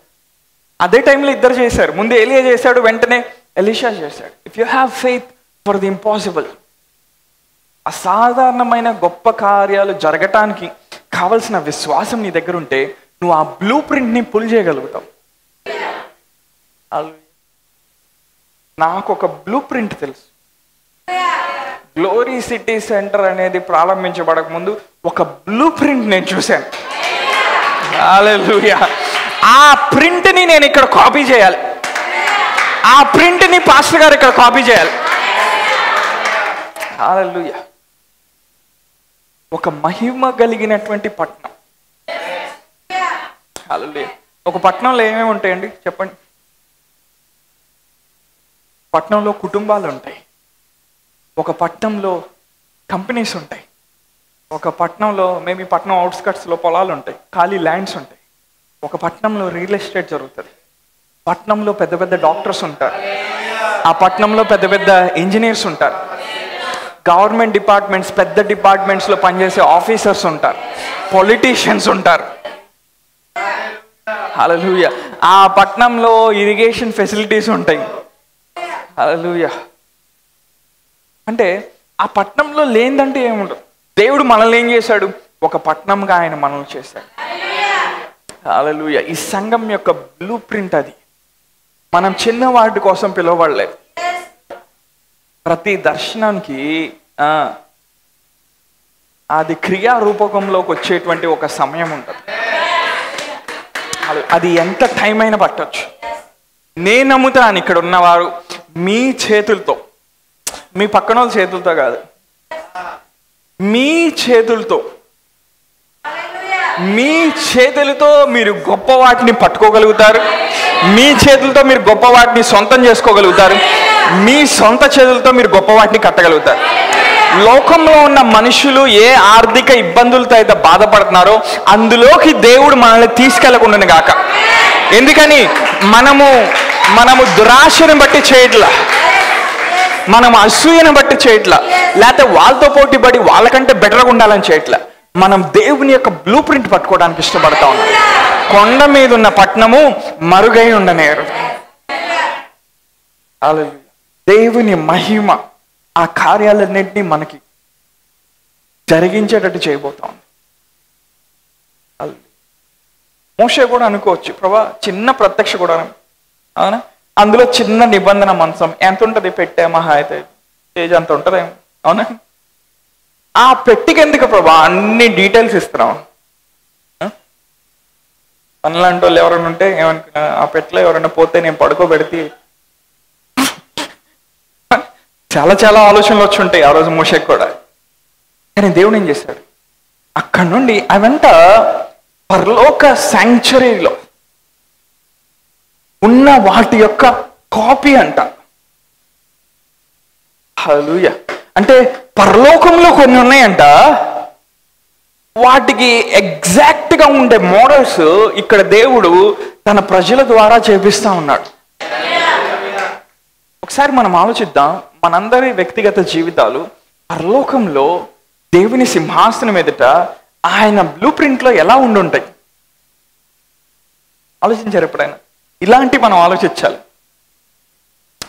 అదే టైంలో ఇద్దరు చేశారు. ముందు ఏలియా చేశాడు, వెంటనే ఎలీషా చేశాడు. If you have faith for the impossible, అసాధారణమైన గొప్ప కార్యాలు జరగటానికి కావలసిన విశ్వాసం నీ దగ్గర ఉంటే నువ్వు ఆ బ్లూ ప్రింట్ని పుల్ చేయగలుగుతావు. నాకు ఒక బ్లూ ప్రింట్ తెలుసు. గ్లోరీ సిటీ సెంటర్ అనేది ప్రారంభించబడక ముందు ఒక బ్లూ ప్రింట్ నేను చూశాను. హల్లెలూయా. ఆ ప్రింట్ని నేను ఇక్కడ కాపీ చేయాలి, ఆ ప్రింట్ని పాస్టర్ గారు ఇక్కడ కాపీ చేయాలి. హల్లెలూయా. ఒక మహిమ కలిగినటువంటి పట్టణం. హల్లెలూయా. ఒక పట్టణంలో ఏమేమి ఉంటాయండి చెప్పండి? పట్టణంలో కుటుంబాలు ఉంటాయి, ఒక పట్టణంలో కంపెనీస్ ఉంటాయి, ఒక పట్టణంలో మేబీ పట్టణం అవుట్స్కట్స్లో పొలాలు ఉంటాయి, ఖాళీ ల్యాండ్స్ ఉంటాయి. ఒక పట్టణంలో రియల్ ఎస్టేట్ జరుగుతుంది. పట్టణంలో పెద్ద పెద్ద డాక్టర్స్ ఉంటారు, ఆ పట్టణంలో పెద్ద పెద్ద ఇంజనీర్స్ ఉంటారు, గవర్నమెంట్ డిపార్ట్మెంట్స్ పెద్ద డిపార్ట్మెంట్స్లో పనిచేసే ఆఫీసర్స్ ఉంటారు, పొలిటీషియన్స్ ఉంటారు. హల్లెలూయా. ఆ పట్టణంలో ఇరిగేషన్ ఫెసిలిటీస్ ఉంటాయి. హల్లెలూయా. అంటే ఆ పట్టణంలో లేదంటే ఏముండదు. దేవుడు మనల్ని ఏం చేశాడు? ఒక పట్టణంగా ఆయన మనల్ని చేశాడు. హల్లెలూయా. ఈ సంఘం యొక్క బ్లూ ప్రింట్ అది. మనం చిన్న వాటి కోసం పిలువబడలేదు. ప్రతి దర్శనానికి అది క్రియారూపకంలోకి వచ్చేటువంటి ఒక సమయం ఉంటుంది. అది ఎంత టైం అయినా పట్టవచ్చు. నేను నమ్ముతాను, ఇక్కడ ఉన్నవారు మీ చేతులతో, మీ పక్కన వాళ్ళ చేతులతో కాదు, మీ చేతులతో మీరు గొప్ప వాటిని పట్టుకోగలుగుతారు. మీ చేతులతో మీరు గొప్ప వాటిని సొంతం చేసుకోగలుగుతారు. మీ సొంత చేతులతో మీరు గొప్ప వాటిని కట్టగలుగుతారు. లోకంలో ఉన్న మనుషులు ఏ ఆర్థిక ఇబ్బందులతో అయితే బాధపడుతున్నారో అందులోకి దేవుడు మనల్ని తీసుకెళ్లకుండా గాక. ఎందుకని? మనము దురాశను బట్టి చేయట్లా, మనం అసూయను బట్టి చేయట్లా, లేకపోతే వాళ్ళతో పోటీ పడి వాళ్ళకంటే బెటర్గా ఉండాలని చేయట్లా. మనం దేవుని యొక్క బ్లూ ప్రింట్ పట్టుకోవడానికి ఇష్టపడతా ఉన్నాం. కొండ మీద ఉన్న పట్టణము మరుగై ఉండనేరు. దేవుని మహిమ ఆ కార్యాలన్నింటినీ మనకి జరిగించేటట్టు చేయబోతాం. మోషే కూడా అనుకోవచ్చు, ప్రభా చిన్న ప్రత్యక్ష కూడా అవునా, అందులో చిన్న నిబంధన మంచం ఎంత ఉంటుంది, పెట్టే మహా అయితే స్టేజ్ అంత ఉంటుందేమో, అవునా? ఆ పెట్టికి ఎందుకు ప్రభా అన్ని డీటెయిల్స్ ఇస్తున్నాం? మనలాంటి వాళ్ళు ఎవరైనా ఉంటే ఏమనుకున్నా, ఆ పెట్టలో ఎవరైనా పోతే నేను పడుకోబెడితే చాలా చాలా ఆలోచనలు వచ్చి ఉంటాయి ఆ రోజు మోషేకి కూడా. కానీ దేవుడు ఏం చేశాడు? అక్కడి నుండి అవంతా పరలోక శాంక్చురీలో ఉన్న వాటి యొక్క కాపీ అంట. హల్లెలూయా. అంటే పరలోకంలో కొన్ని ఉన్నాయంట, వాటికి ఎగ్జాక్ట్గా ఉండే మోడల్స్ ఇక్కడ దేవుడు తన ప్రజల ద్వారా చేపిస్తా ఉన్నాడు. ఒకసారి మనం ఆలోచిద్దాం, మనందరి వ్యక్తిగత జీవితాలు పరలోకంలో దేవుని సింహాసనం ఎదుట ఆయన బ్లూ ప్రింట్లో ఎలా ఉండుంటాయి? ఆలోచించారు ఎప్పుడైనా? ఇలాంటి మనం ఆలోచించాలి.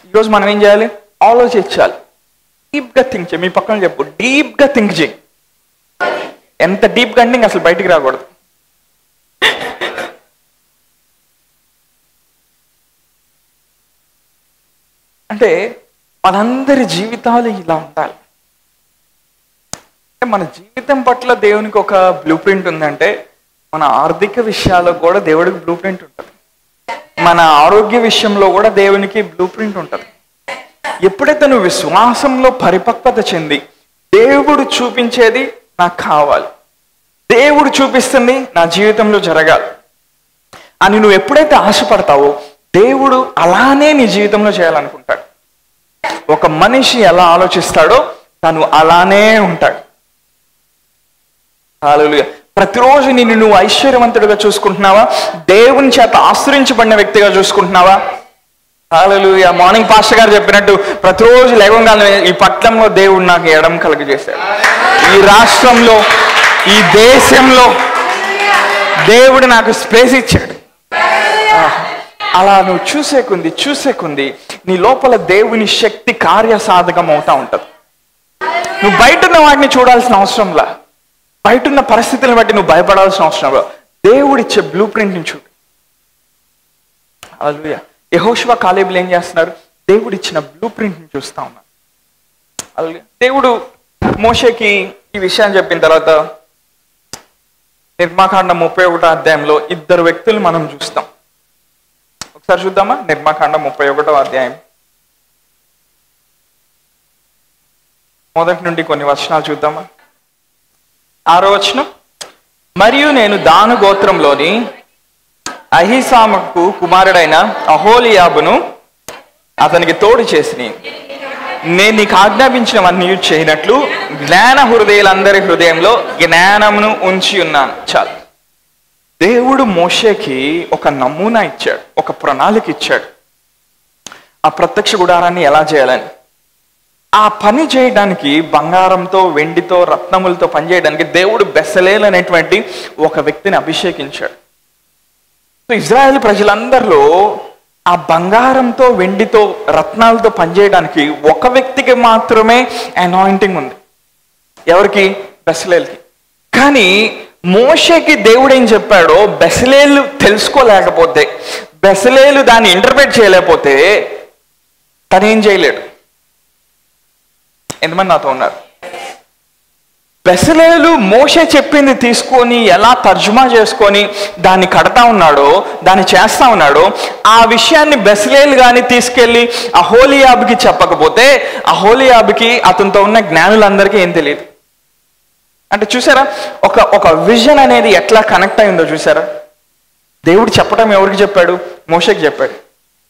ఈరోజు మనం ఏం చేయాలి? ఆలోచించాలి, డీప్గా థింక్ చేయి. మీ పక్కన చెప్పు, డీప్గా థింక్ చేయి. ఎంత డీప్గా అంటే అసలు బయటికి రాకూడదు. అంటే మనందరి జీవితాలు ఇలా ఉండాలి. మన జీవితం పట్ల దేవునికి ఒక బ్లూ ప్రింట్ ఉందంటే, మన ఆర్థిక విషయాల్లో కూడా దేవుడికి బ్లూ ప్రింట్ ఉంటుంది. మన ఆరోగ్య విషయంలో కూడా దేవునికి బ్లూ ప్రింట్ ఉంటుంది. ఎప్పుడైతే నువ్వు విశ్వాసంలో పరిపక్వత చెంది దేవుడు చూపించేది నాకు కావాలి, దేవుడు చూపిస్తుంది నా జీవితంలో జరగాలి అని నువ్వు ఎప్పుడైతే ఆశపడతావో దేవుడు అలానే నీ జీవితంలో చేయాలనుకుంటాడు. ఒక మనిషి ఎలా ఆలోచిస్తాడో తను అలానే ఉంటాడు. హల్లెలూయా. ప్రతిరోజు నిన్ను నువ్వు ఐశ్వర్యవంతుడిగా చూసుకుంటున్నావా? దేవుని చేత ఆశ్రయించబడిన వ్యక్తిగా చూసుకుంటున్నావా? హల్లెలూయా. మార్నింగ్ పాస్టర్ గారు చెప్పినట్టు ప్రతిరోజు లేవగానే ఈ పట్టణంలో దేవుడు నాకు ఎడం కలుగజేశాడు, ఈ రాష్ట్రంలో ఈ దేశంలో దేవుడు నాకు స్పేస్ ఇచ్చాడు. అలా నువ్వు చూసే కొంది నీ లోపల దేవుని శక్తి కార్యసాధకం అవుతా ఉంటుంది. నువ్వు బయట ఉన్న వాటిని చూడాల్సిన అవసరంలా, బయట ఉన్న పరిస్థితులను బట్టి నువ్వు భయపడాల్సిన అవసరంలా, దేవుడిచ్చే బ్లూ ప్రింట్ని చూడు. హల్లెలూయా. యెహోషువ కాలేబులు ఏం చేస్తున్నారు? దేవుడిచ్చిన బ్లూ ప్రింట్ని చూస్తా ఉన్నారు. హల్లెలూయా. దేవుడు మోషేకి ఈ విషయాన్ని చెప్పిన తర్వాత నిర్మాకాండం 31వ అధ్యాయంలో ఇద్దరు వ్యక్తులు మనం చూస్తాం. ఒకసారి చూద్దామా? నిర్మాకాండం 31వ అధ్యాయం మొదటి నుండి కొన్ని వచనాలు చూద్దామా? 6వ వచనం. మరియు నేను దాను గోత్రంలోని అహీసామకు కుమారుడైన అహోలియాబును అతనికి తోడు చేసి నేను నీకు ఆజ్ఞాపించినవన్నీ చేయనట్లు జ్ఞాన హృదయులందరి హృదయంలో జ్ఞానమును ఉంచి ఉన్నాను. చాలు. దేవుడు మోషేకి ఒక నమూనా ఇచ్చాడు, ఒక ప్రణాళిక ఇచ్చాడు, ఆ ప్రత్యక్ష గుడారాన్ని ఎలా చేయాలని. ఆ పని చేయడానికి బంగారంతో, వెండితో, రత్నములతో పనిచేయడానికి దేవుడు బెసలేల్ అనేటువంటి ఒక వ్యక్తిని అభిషేకించాడు. ఇజ్రాయెల్ ప్రజలందరిలో ఆ బంగారంతో, వెండితో, రత్నాలతో పనిచేయడానికి ఒక వ్యక్తికి మాత్రమే అనాయింటింగ్ ఉంది. ఎవరికి? బెసలేల్కి. కానీ మోషేకి దేవుడు ఏం చెప్పాడో బెసలేలు తెలుసుకోలేకపోతే, బెసలేలు దాన్ని ఇంటర్ప్రెట్ చేయలేకపోతే తనేం చేయలేడు. ఎంతమంది నాతో ఉన్నారు? బెసలేలు మోషే చెప్పింది తీసుకొని ఎలా తర్జుమా చేసుకొని దాన్ని కడతా ఉన్నాడో, దాన్ని చేస్తా ఉన్నాడో, ఆ విషయాన్ని బెసలేలు కానీ తీసుకెళ్ళి అహోలియాబుకి చెప్పకపోతే అహోలియాబుకి అతనితో ఉన్న జ్ఞానులందరికీ ఏం తెలియదు. అంటే చూసారా, ఒక విజన్ అనేది ఎట్లా కనెక్ట్ అయిందో చూసారా. దేవుడు చెప్పడం ఎవరికి చెప్పాడు? మోషేకి చెప్పాడు.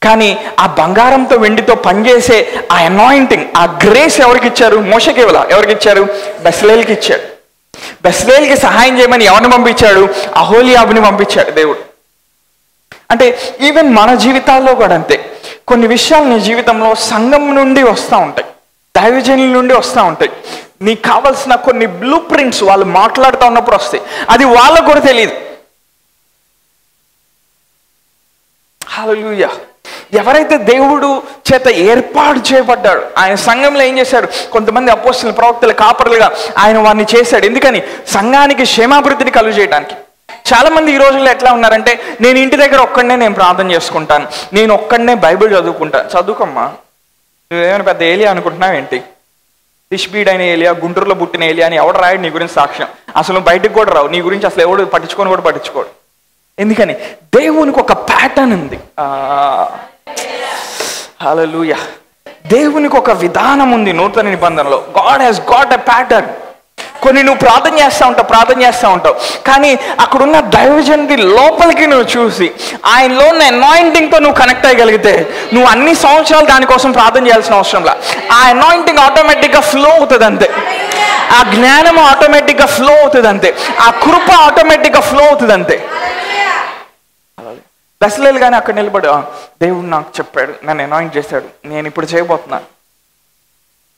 కానీ ఆ బంగారంతో, వెండితో పనిచేసే ఆ అనాయింటింగ్, ఆ గ్రేస్ ఎవరికి ఇచ్చారు? మోషేకి ఇవ్వాల. ఎవరికి ఇచ్చారు? బెసలేల్కి ఇచ్చాడు. బెసలేల్కి సహాయం చేయమని ఎవరిని పంపించాడు? అహోలియాబుని పంపించాడు దేవుడు. అంటే ఈవెన్ మన జీవితాల్లో కూడా అంతే. కొన్ని విషయాలు నీ జీవితంలో సంఘం నుండి వస్తూ ఉంటాయి, దైవజనుల నుండి వస్తూ ఉంటాయి. నీకు కావాల్సిన కొన్ని బ్లూ ప్రింట్స్ వాళ్ళు మాట్లాడుతూ ఉన్నప్పుడు వస్తాయి. అది వాళ్ళకు కూడా తెలియదు. హల్లెలూయా. ఎవరైతే దేవుడు చేత ఏర్పాటు చేయబడ్డాడు, ఆయన సంఘంలో ఏం చేశాడు? కొంతమంది అపోస్తలులు, ప్రవక్తలు, కాపరులుగా ఆయన వారిని చేశాడు. ఎందుకని? సంఘానికి క్షేమాభివృద్ధిని కలుగు చేయడానికి. చాలా మంది ఈ రోజుల్లో ఎట్లా ఉన్నారంటే, నేను ఇంటి దగ్గర ఒక్కడనే నేను ప్రార్థన చేసుకుంటాను, నేను ఒక్కడనే బైబిల్ చదువుకుంటాను. చదువుకోమ్మా, నువ్వేమైనా పెద్ద ఏలియా అనుకుంటున్నావు ఏంటి? దిష్బీడ్ అయిన ఏలియా, గుంటూరులో పుట్టిన ఏలియా అని ఎవడు రాయడు నీ గురించి సాక్ష్యం. అసలు బయటకు కూడా రావు. నీ గురించి అసలు ఎవడు పట్టించుకోడు. ఎందుకని? దేవునికి ఒక ప్యాటర్న్ ఉంది. హల్లెలూయా. దేవునికి ఒక విధానం ఉంది నూతన నిబంధనలో. God has got a pattern. కొన్ని నువ్వు ప్రార్థన చేస్తూ ఉంటావు, కానీ అక్కడున్న దైవజనుడి లోపలికి నువ్వు చూసి ఆయనలో ఉన్న అనాయింటింగ్తో నువ్వు కనెక్ట్ అయ్యగలిగితే నువ్వు అన్ని సంవత్సరాలు దానికోసం ప్రార్థన చేయాల్సిన అవసరంలా. ఆ అనాయింటింగ్ ఆటోమేటిక్గా ఫ్లో అవుతుంది అంతే. ఆ జ్ఞానం ఆటోమేటిక్గా ఫ్లో అవుతుంది అంతే. ఆ కృప ఆటోమేటిక్గా ఫ్లో అవుతుంది అంతే. బెసలేలు కానీ అక్కడ నిలబడి, దేవుడు నాకు చెప్పాడు, నన్ను అనాయింట్ చేశాడు, నేను ఇప్పుడు చేయబోతున్నాను.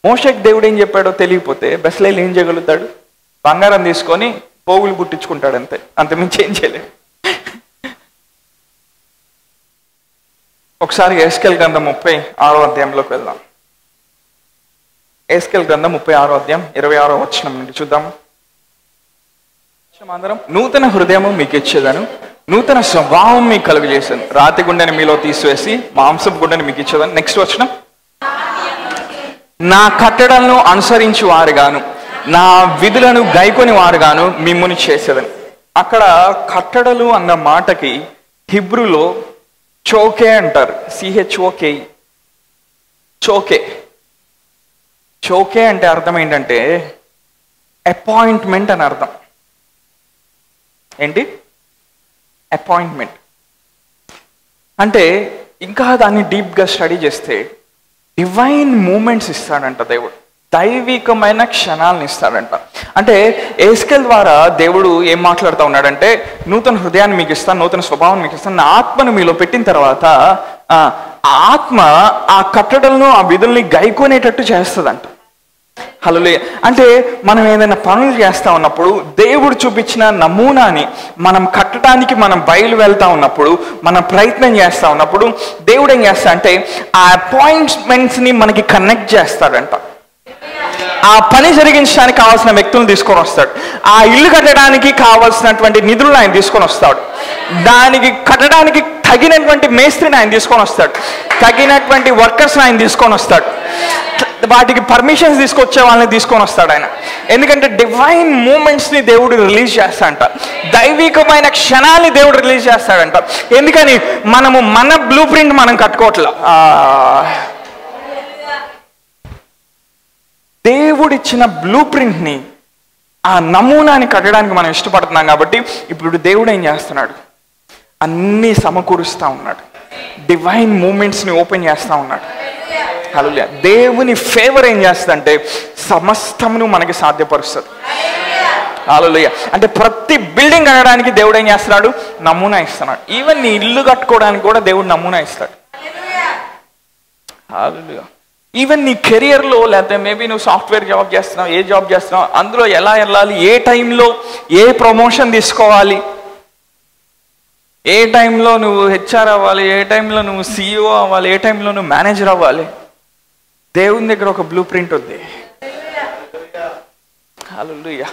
మోషేకి దేవుడు ఏం చెప్పాడో తెలియకపోతే బెసలేలు ఏం చేయగలుగుతాడు? బంగారం తీసుకొని పోగులు పుట్టించుకుంటాడు అంతే, అంతమించి ఏం చేయలేడు. ఒకసారి ఎహెజ్కేలు గ్రంథం 36వ అధ్యాయంలోకి వెళ్దాం. ఎహెజ్కేలు గ్రంథం 36వ అధ్యాయం 26వ వచనం నుండి చూద్దాము. అందరం, నూతన హృదయము మీకు ఇచ్చేదాను, నూతన స్వభావం మీకు కలుగు చేశాను, రాతి గుండెని మీలో తీసివేసి మాంసపు గుండెని మీకు ఇచ్చేదాను. నెక్స్ట్ వచనం, నా కట్టడలను అనుసరించి వారుగాను, నా విధులను గైకొని వారుగాను మిమ్ముని చేసేదని. అక్కడ కట్టడలు అన్న మాటకి హిబ్రూలో చోకే అంటారు. CHOKE. చోకే అంటే అర్థం ఏంటంటే అపాయింట్మెంట్ అని అర్థం. ఏంటి? అపాయింట్మెంట్ అంటే, ఇంకా దాన్ని డీప్గా స్టడీ చేస్తే డివైన్ మూమెంట్స్ ఇస్తాడంట దేవుడు, దైవికమైన క్షణాలను ఇస్తాడంట. అంటే ఎహెజ్కేలు ద్వారా దేవుడు ఏం మాట్లాడుతూ ఉన్నాడంటే, నూతన హృదయాన్ని మీకు ఇస్తాను, నూతన స్వభావం మీకు ఇస్తాను, నా ఆత్మను మీలో పెట్టిన తర్వాత ఆ ఆత్మ ఆ కట్టడలను, ఆ విధుల్ని గైకొనేటట్టు చేస్తుందంట. హల్లెలూయా. అంటే మనం ఏదైనా పనులు చేస్తూ ఉన్నప్పుడు దేవుడు చూపించిన నమూనాని మనం కట్టడానికి మనం బయలు వెళ్తా ఉన్నప్పుడు, మనం ప్రయత్నం చేస్తూ ఉన్నప్పుడు దేవుడు ఏం చేస్తా అంటే ఆ అపాయింట్మెంట్స్ని మనకి కనెక్ట్ చేస్తాడంట. ఆ పని జరిగించడానికి కావాల్సిన వ్యక్తులను తీసుకొని వస్తాడు. ఆ ఇల్లు కట్టడానికి కావాల్సినటువంటి నిధులను ఆయన తీసుకొని వస్తాడు. దానికి కట్టడానికి తగినటువంటి మేస్త్రిని ఆయన తీసుకొని వస్తాడు, తగినటువంటి వర్కర్స్ని ఆయన తీసుకొని వస్తాడు, వాటికి పర్మిషన్స్ తీసుకొచ్చే వాళ్ళని తీసుకొని వస్తాడు ఆయన. ఎందుకంటే డివైన్ మూమెంట్స్ని దేవుడు రిలీజ్ చేస్తాడంట, దైవికమైన క్షణాన్ని దేవుడు రిలీజ్ చేస్తాడంట. ఎందుకని? మనము మన బ్లూ ప్రింట్ మనం కట్టుకోవట్లా, దేవుడిచ్చిన బ్లూ ప్రింట్ని, ఆ నమూనాని కట్టడానికి మనం ఇష్టపడుతున్నాం. కాబట్టి ఇప్పుడు దేవుడు ఏం చేస్తున్నాడు? అన్నీ సమకూరుస్తూ ఉన్నాడు, డివైన్ మూమెంట్స్ని ఓపెన్ చేస్తూ ఉన్నాడు. హల్లెలూయా. దేవుని ఫేవర్ ఏం చేస్తుందంటే సమస్తమును మనకి సాధ్యపరుస్తుంది. హల్లెలూయా. అంటే ప్రతి బిల్డింగ్ కట్టడానికి దేవుడు ఏం చేస్తున్నాడు? నమూనా ఇస్తున్నాడు. ఈవెన్ నీ ఇల్లు కట్టుకోవడానికి కూడా దేవుడు నమూనా ఇస్తాడు. హల్లెలూయా. ఈవెన్ నీ కెరియర్లో, లేకపోతే మేబీ నువ్వు సాఫ్ట్వేర్ జాబ్ చేస్తున్నావు, ఏ జాబ్ చేస్తున్నావు, అందులో ఎలా వెళ్ళాలి, ఏ టైంలో ఏ ప్రమోషన్ తీసుకోవాలి, ఏ టైంలో నువ్వు హెచ్ఆర్ అవ్వాలి, ఏ టైంలో నువ్వు CEO అవ్వాలి, ఏ టైంలో నువ్వు మేనేజర్ అవ్వాలి, దేవుని దగ్గర ఒక బ్లూ ప్రింట్ ఉంది. హల్లెలూయా.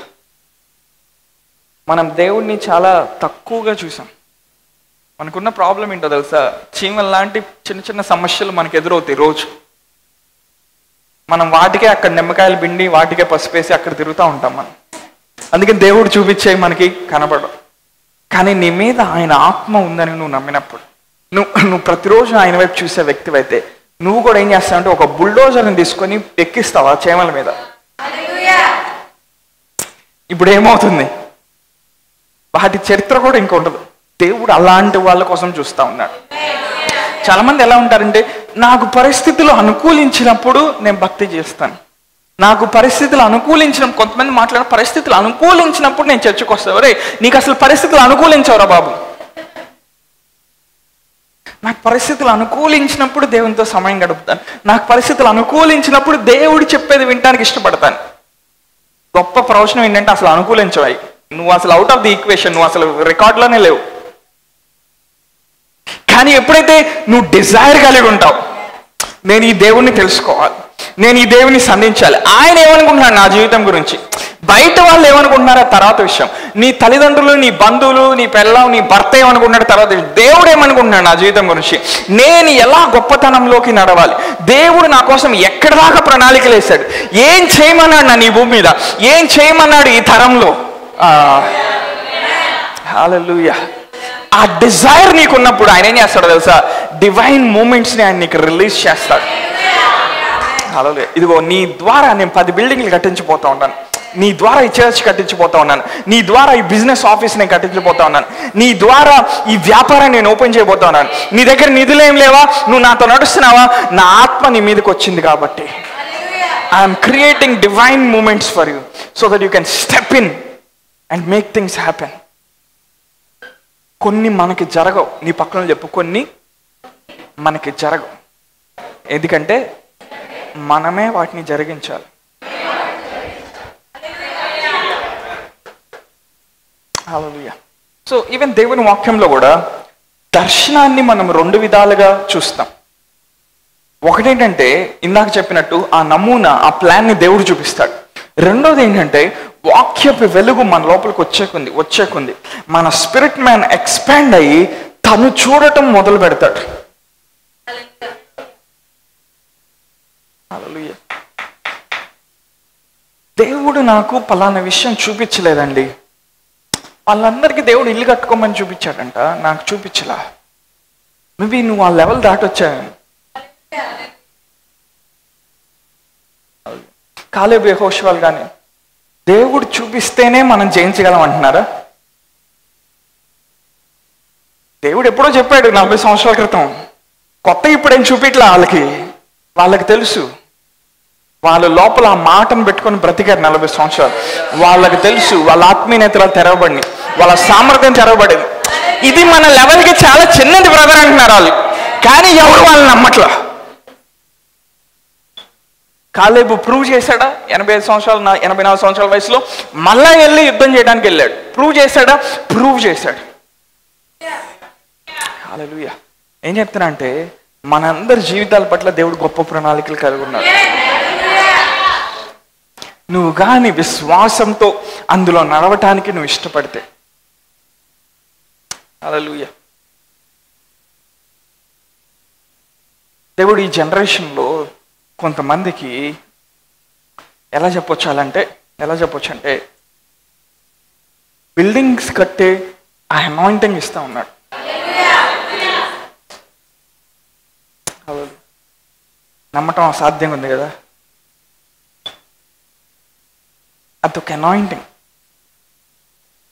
మనం దేవుణ్ణి చాలా తక్కువగా చూసాం. మనకున్న ప్రాబ్లం ఏంటో తెలుసా? చీమల లాంటి చిన్న చిన్న సమస్యలు మనకు ఎదురవుతాయి రోజు. మనం వాటికే అక్కడ నిమ్మకాయలు పిండి, వాటికే పసుపేసి అక్కడ తిరుగుతూ ఉంటాం మనం. అందుకని దేవుడు చూపించే మనకి కనబడవు. కానీ నీ మీద ఆయన ఆత్మ ఉందని నువ్వు నమ్మినప్పుడు, నువ్వు ప్రతిరోజు ఆయన వైపు చూసే వ్యక్తివైతే, నువ్వు కూడా ఏం చేస్తావంటే ఒక బుల్డోజర్ని తీసుకొని ఎక్కిస్తావా చీమల మీద. ఇప్పుడు ఏమవుతుంది? వాటి చరిత్ర కూడా ఇంకొండదు. దేవుడు అలాంటి వాళ్ళ కోసం చూస్తూ ఉన్నాడు. చాలా మంది ఎలా ఉంటారంటే, నాకు పరిస్థితులు అనుకూలించినప్పుడు నేను భక్తి చేస్తాను, నాకు పరిస్థితులు కొంతమంది మాట్లాడే పరిస్థితులు అనుకూలించినప్పుడు నేను చర్చకు వస్తాను. రే, నీకు అసలు పరిస్థితులు అనుకూలించవరా బాబు? నాకు పరిస్థితులు అనుకూలించినప్పుడు దేవునితో సమయం గడుపుతాను, నాకు పరిస్థితులు అనుకూలించినప్పుడు దేవుడు చెప్పేది వినడానికి ఇష్టపడతాను. గొప్ప ప్రవచనం ఏంటంటే అసలు అనుకూలించవాయి, నువ్వు అసలు అవుట్ ఆఫ్ ది ఈక్వేషన్, నువ్వు అసలు రికార్డులోనే లేవు. కానీ ఎప్పుడైతే నువ్వు డిజైర్ కలిగి ఉంటావు, నేను ఈ దేవుణ్ణి తెలుసుకోవాలి, నేను ఈ దేవుని సంధించాలి, ఆయన ఏమనుకుంటున్నాడు నా జీవితం గురించి, బయట వాళ్ళు ఏమనుకుంటున్నారో తర్వాత విషయం, నీ తల్లిదండ్రులు, నీ బంధువులు, నీ పిల్లలు, నీ భర్త ఏమనుకుంటున్నాడు తర్వాత విషయం, దేవుడు ఏమనుకుంటున్నాడు నా జీవితం గురించి, నేను ఎలా గొప్పతనంలోకి నడవాలి, దేవుడు నా కోసం ఎక్కడి దాకా ప్రణాళికలు వేశాడు, ఏం చేయమన్నాడు నా నీ భూమి మీద, ఏం చేయమన్నాడు ఈ తరంలో. హల్లెలూయా. ఆ డిజైర్ నీకున్నప్పుడు ఆయన ఏం చేస్తాడో తెలుసా? డివైన్ మూమెంట్స్ని ఆయన నీకు రిలీజ్ చేస్తాడు. హల్లెలూయా. ఇదిగో నీ ద్వారా నేను 10 బిల్డింగ్లు కట్టించిపోతా ఉన్నాను, నీ ద్వారా ఈ చర్చ్ కట్టించిపోతా ఉన్నాను, నీ ద్వారా ఈ బిజినెస్ ఆఫీస్ నేను కట్టించిపోతా ఉన్నాను, నీ ద్వారా ఈ వ్యాపారాన్ని నేను ఓపెన్ చేయబోతా ఉన్నాను. నీ దగ్గర నిధులు ఏం లేవా, నువ్వు నాతో నడుస్తున్నావా, నా ఆత్మ నీ మీదకి వచ్చింది కాబట్టి I'm creating divine moments for you so that you can step in and make things happen. కొన్ని మనకి జరగవు, నీ పక్కన చెప్పు, కొన్ని మనకి జరగవు, ఎందుకంటే మనమే వాటిని జరిగించాలి. హల్లెలూయా. సో ఈవెన్ దేవుని వాక్యంలో కూడా దర్శనాన్ని మనం 2 విధాలుగా చూస్తాం. ఒకటేంటంటే ఇందాక చెప్పినట్టు ఆ నమూనా, ఆ ప్లాన్ని దేవుడు చూపిస్తాడు. రెండోది ఏంటంటే వాక్యపు వెలుగు మన లోపలికి వచ్చేకుంది మన స్పిరిట్ మ్యాన్ ఎక్స్పాండ్ అయ్యి తను చూడటం మొదలు పెడతాడు. హల్లెలూయా. దేవుడు నాకు పలానా విషయం చూపించలేదండి, వాళ్ళందరికీ దేవుడు ఇల్లు కట్టుకోమని చూపించాడంట, నాకు చూపించలా. మేబీ నువ్వు ఆ లెవెల్ దాటొచ్చావు. కాలేబు యెహోషువలు కానీ దేవుడు చూపిస్తేనే మనం జయించగలం అంటున్నారా? దేవుడు ఎప్పుడో చెప్పాడు 40 సంవత్సరాల క్రితం, కొత్త ఇప్పుడేం చూపిట్లా. వాళ్ళకి తెలుసు, వాళ్ళ లోపల ఆ మాటను పెట్టుకొని బ్రతికారు 40 సంవత్సరాలు. వాళ్ళకి తెలుసు, వాళ్ళ ఆత్మీయతలు తెరవబడి, వాళ్ళ సామర్థ్యం తెరవబడింది. ఇది మన లెవెల్కి చాలా చిన్నది బ్రదర్ అంటున్నారు వాళ్ళు, కానీ ఎవరు వాళ్ళని నమ్మట్లా. కాలేబు ప్రూవ్ చేశాడా? 85 సంవత్సరాలు 84 సంవత్సరాల వయసులో మళ్ళా వెళ్ళి యుద్ధం చేయడానికి వెళ్ళాడు. ప్రూవ్ చేశాడా? ప్రూవ్ చేశాడు. హల్లెలూయా. ఏం చెప్తున్నా అంటే మనందరి జీవితాల పట్ల దేవుడు గొప్ప ప్రణాళికలు కలిగి ఉన్నాడు. నువ్వు కానీ విశ్వాసంతో అందులో నడవటానికి నువ్వు ఇష్టపడితే. హల్లెలూయా. దేవుడు ఈ జనరేషన్లో కొంతమందికి ఎలా చెప్పొచ్చు అంటే బిల్డింగ్స్ కట్టే ఆ అనాయింటింగ్ ఇస్తా ఉన్నాడు. నమ్మటం అసాధ్యంగా ఉంది కదా, అదొక అనాయింటింగ్.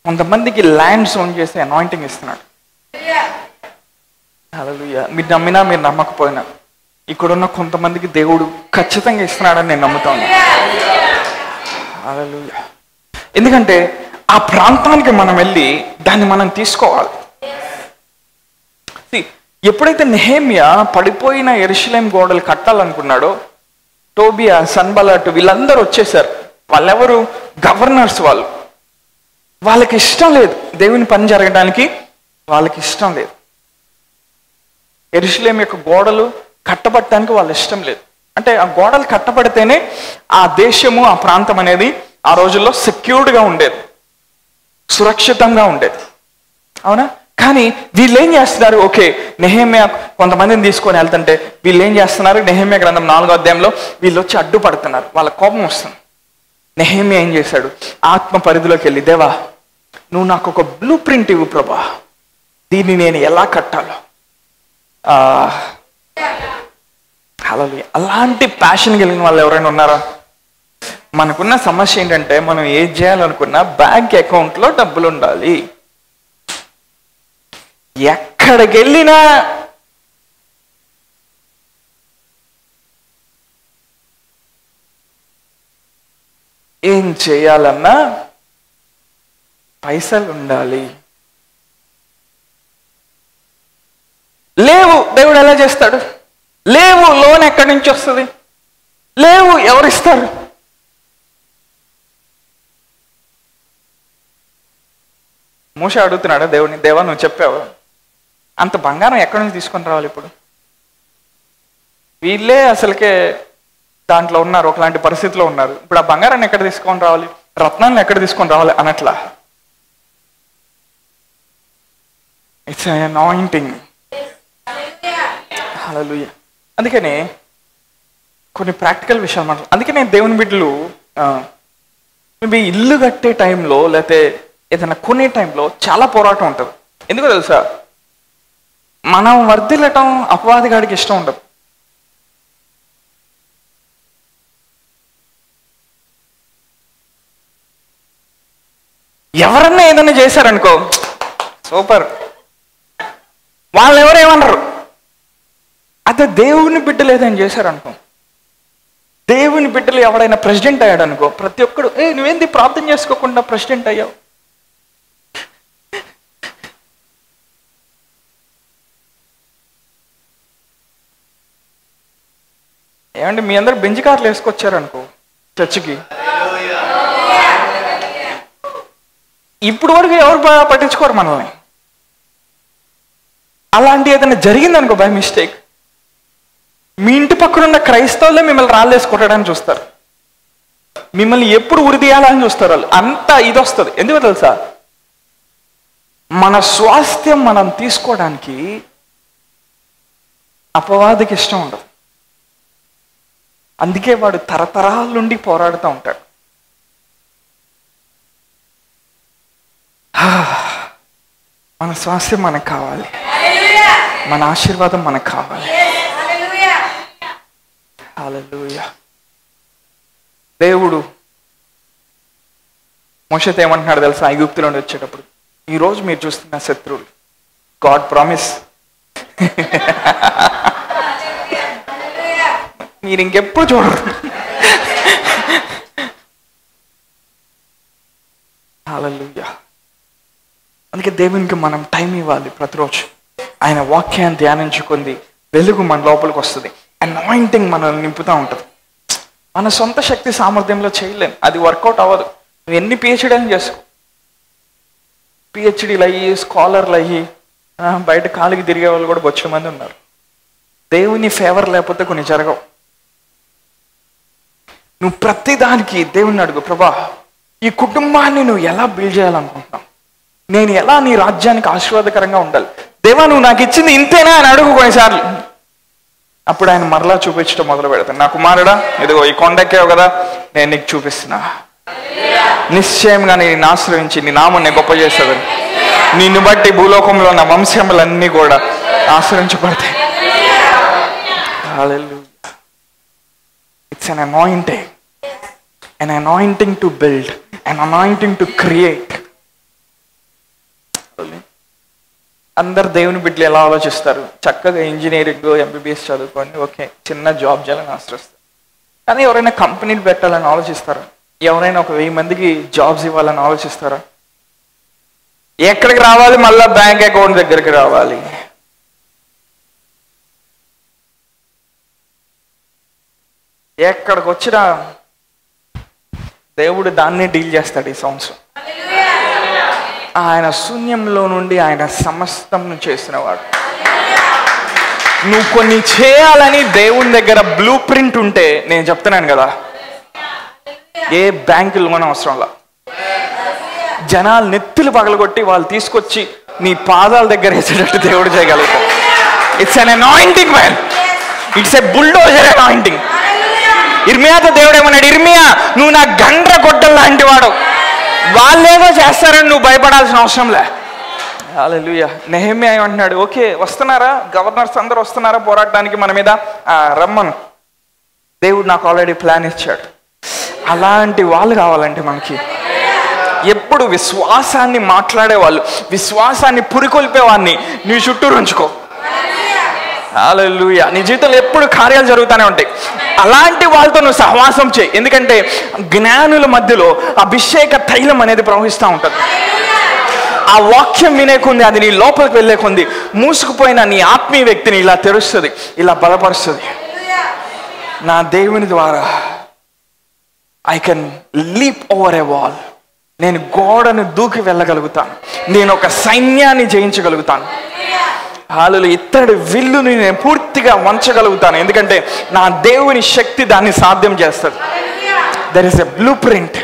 కొంతమందికి ల్యాండ్స్ ఓన్ చేసే అనాయింటింగ్ ఇస్తున్నాడు. హల్లెలూయా. మీరు నమ్మినా మీరు నమ్మకపోయినా ఇక్కడున్న కొంతమందికి దేవుడు ఖచ్చితంగా ఇస్తున్నాడని నేను నమ్ముతాను. హల్లెలూయా. ఎందుకంటే ఆ ప్రాంతానికి మనం వెళ్ళి దాన్ని మనం తీసుకోవాలి. ఎప్పుడైతే నెహెమ్యా పడిపోయిన యెరూషలేం గోడలు కట్టాలనుకున్నాడో, టోబియా, సన్బల్లట్ వీళ్ళందరూ వచ్చేసారు. వాళ్ళెవరు? గవర్నర్స్. వాళ్ళకి ఇష్టం లేదు దేవుని పని జరగడానికి, వాళ్ళకి ఇష్టం లేదు. యెరూషలేం యొక్క గోడలు కట్టబడటానికి వాళ్ళ ఇష్టం లేదు. అంటే ఆ గోడలు కట్టబడితేనే ఆ దేశము, ఆ ప్రాంతం అనేది ఆ రోజుల్లో సెక్యూర్డ్గా ఉండేది, సురక్షితంగా ఉండేది. అవునా? కానీ వీళ్ళు ఏం చేస్తున్నారు? ఓకే, నెహెమ్యా కొంతమందిని తీసుకొని వెళ్తుంటే వీళ్ళు ఏం చేస్తున్నారు? నెహెమ్యా గ్రంథం 4వ అధ్యాయంలో వీళ్ళు వచ్చి అడ్డుపడుతున్నారు. వాళ్ళ కోపం వస్తుంది. నెహెమ్యా ఏం చేశాడు? ఆత్మ పరిధిలోకి వెళ్ళి, దేవా నువ్వు నాకు ఒక బ్లూ ప్రింట్ ఇవ్వు ప్రభా, దీన్ని నేను ఎలా కట్టాలో. హల్లెలూయా. అలాంటి ప్యాషన్ కలిగిన వాళ్ళు ఎవరైనా ఉన్నారా? మనకున్న సమస్య ఏంటంటే మనం ఏం చేయాలనుకున్నా బ్యాంక్ అకౌంట్లో డబ్బులు ఉండాలి. ఎక్కడికి వెళ్ళినా ఏం చేయాలన్నా పైసలు ఉండాలి. లేవు, దేవుడు ఎలా చేస్తాడు? లేవు, లోన్ ఎక్కడి నుంచి వస్తుంది? లేవు, ఎవరిస్తారు? మోషే అడుగుతున్నాడా దేవుడిని, దేవా నువ్వు చెప్పావు, అంత బంగారం ఎక్కడి నుంచి తీసుకొని రావాలి? ఇప్పుడు వీళ్ళే అసలుకే దాంట్లో ఉన్నారు, ఒకలాంటి పరిస్థితిలో ఉన్నారు. ఇప్పుడు ఆ బంగారాన్ని ఎక్కడ తీసుకొని రావాలి, రత్నాలను ఎక్కడ తీసుకొని రావాలి అనట్లా. It's anointing. హల్లెలూయా. అందుకనే కొన్ని ప్రాక్టికల్ విషయాలు మాట్లాడు. అందుకనే దేవుని బిడ్డలు మేబీ ఇల్లు కట్టే టైంలో లేకపోతే ఏదైనా కొనే టైంలో చాలా పోరాటం ఉంటుంది. ఎందుకో తెలుసా? మనం వర్ధిల్లటం అపవాదిగాడికి ఇష్టం ఉండదు. ఎవరన్నా ఏదన్నా చేశారనుకో, సూపర్, వాళ్ళు ఎవరేమన్నారు. అదే దేవుని బిడ్డలు ఏదైనా చేశారనుకో, దేవుని బిడ్డలు ఎవడైనా ప్రెసిడెంట్ అయ్యాడు అనుకో, ప్రతి ఒక్కడు నువ్వేంది ప్రార్థన చేసుకోకుండా ప్రెసిడెంట్ అయ్యావు? ఏమంటే మీ అందరు బెంచ్ కార్లు వేసుకొచ్చారనుకో చర్చికి, ఇప్పుడు వరకు ఎవరు పట్టించుకోరు మనల్ని. అలాంటి ఏదైనా జరిగిందనుకో బై మిస్టేక్, మీ ఇంటి పక్కన ఉన్న క్రైస్తవులే మిమ్మల్ని రాళ్ళేసి కొట్టడానికి చూస్తారు, మిమ్మల్ని ఎప్పుడు ఉరిదీయాలని చూస్తారు వాళ్ళు. అంతా ఇది వస్తుంది. ఎందుకో తెలుసా? మన స్వాస్థ్యం మనం తీసుకోవడానికి అపవాదికి ఇష్టం ఉండదు. అందుకే వాడు తరతరాల నుండి పోరాడుతూ ఉంటాడు. మన స్వాస్థ్యం మనకు కావాలి, మన ఆశీర్వాదం మనకు కావాలి. హల్లెలూయా. దేవుడు మోషేతో ఏమంటున్నాడు తెలుసా? ఐగుప్తు నుండి వచ్చేటప్పుడు, ఈరోజు మీరు చూస్తున్న శత్రువులు గాడ్ ప్రామిస్, మీరు ఇంకెప్పుడు చూడరు. హల్లెలూయా. అందుకే దేవునికి మనం టైం ఇవ్వాలి. ప్రతిరోజు ఆయన వాక్యాన్ని ధ్యానించుకుంది వెలుగు మన లోపలికి వస్తుంది. అనాయింటింగ్ మనల్ని నింపుతూ ఉంటుంది. మన సొంత శక్తి సామర్థ్యంలో చేయలేం, అది వర్కౌట్ అవ్వదు. నువ్వు ఎన్ని పిహెచ్డీలు చేసుకో, పిహెచ్డీలు అయ్యి స్కాలర్లు అయ్యి బయట కాలికి తిరిగే వాళ్ళు కూడా బొచ్చిన మంది ఉన్నారు. దేవుని ఫేవర్ లేకపోతే కొన్ని జరగవు. నువ్వు ప్రతిదానికి దేవుని అడుగు, ప్రభా ఈ కుటుంబాన్ని నువ్వు ఎలా బిల్డ్ చేయాలనుకుంటున్నావు, నేను ఎలా నీ రాజ్యానికి ఆశీర్వాదకరంగా ఉండాలి, దేవా నువ్వు నాకు ఇచ్చింది ఇంతేనా అని అడుగు కొన్నిసార్లు. అప్పుడు ఆయన మరలా చూపించడం మొదలు పెడతాను. నా కుమారుడా, ఇదిగో ఈ కొండెక్కావు కదా, నేను నీకు చూపిస్తున్నా, నిశ్చయంగా నేను ఆశ్రయించి నీ నామాన్ని గొప్ప చేసేదని, నిన్ను బట్టి భూలోకంలో ఉన్న వంశములన్నీ కూడా ఆశ్రయించబడతాయి. Hallelujah. It's an anointing, an anointing to build, an anointing to create. అందరు దేవుని బిడ్డలు ఎలా ఆలోచిస్తారు? చక్కగా ఇంజనీరింగ్ ఎంబీబీఎస్ చదువుకొని ఓకే చిన్న జాబ్ చేయాలని ఆశ్రయిస్తారు. కానీ ఎవరైనా కంపెనీలు పెట్టాలని ఆలోచిస్తారా? ఎవరైనా ఒక 1000 మందికి జాబ్స్ ఇవ్వాలని ఆలోచిస్తారా? ఎక్కడికి రావాలి? మళ్ళీ బ్యాంక్ అకౌంట్ దగ్గరికి రావాలి. ఎక్కడికి వచ్చినా దేవుడు దాన్నే డీల్ చేస్తాడు. ఈ సంవత్సరం ఆయన శూన్యంలో నుండి ఆయన సమస్తం చేసినవాడు. నువ్వు కొన్ని చేయాలని దేవుని దగ్గర బ్లూ ప్రింట్ ఉంటే, నేను చెప్తున్నాను కదా, ఏ బ్యాంకు లోన్ అవసరంలా. జనాలు నెత్తులు పగలగొట్టి వాళ్ళు తీసుకొచ్చి నీ పాదాల దగ్గర వేసేటట్టు దేవుడు చేయగలుగుతాడు. It's an anointing man, it's a bulldozer anointing. ఇర్మియాతో దేవుడు ఏమన్నాడు? ఇర్మియా, నువ్వు నా గండ్ర గొడ్డల లాంటి వాడు, వాళ్ళేమో చేస్తారని నువ్వు భయపడాల్సిన అవసరంలే. హల్లెలూయా. నెహెమ్యా ఏమంటున్నాడు? ఓకే వస్తున్నారా, గవర్నర్స్ అందరూ వస్తున్నారా పోరాడడానికి మన మీద? రమ్మను, దేవుడు నాకు ఆల్రెడీ ప్లాన్ ఇచ్చాడు. అలాంటి వాళ్ళు కావాలంటే మనకి ఎప్పుడు విశ్వాసాన్ని మాట్లాడేవాళ్ళు, విశ్వాసాన్ని పురికొల్పేవాడిని నీ చుట్టూ ఉంచుకో. హల్లెలూయా. నీ జీవితంలో ఎప్పుడు కార్యాలు జరుగుతూనే ఉంటాయి. అలాంటి వాళ్ళతో నువ్వు సహవాసం చేయి. ఎందుకంటే జ్ఞానుల మధ్యలో అభిషేక తైలం అనేది ప్రవహిస్తూ ఉంటుంది. ఆ వాక్యం వినే కొంది, అది నీ లోపలికి వెళ్ళే కొంది మూసుకుపోయిన నీ ఆత్మీయ వ్యక్తిని ఇలా తెరుస్తుంది, ఇలా బలపరుస్తుంది. నా దేవుని ద్వారా I can leap over a wall. నేను గోడను దూకి వెళ్ళగలుగుతాను, నేను ఒక సైన్యాన్ని జయించగలుగుతాను. హల్లెలూయా. ఇత్తడి విల్లుని నేను పూర్తిగా వంచగలుగుతాను, ఎందుకంటే నా దేవుని శక్తి దాన్ని సాధ్యం చేస్తుంది. There is a blueprint.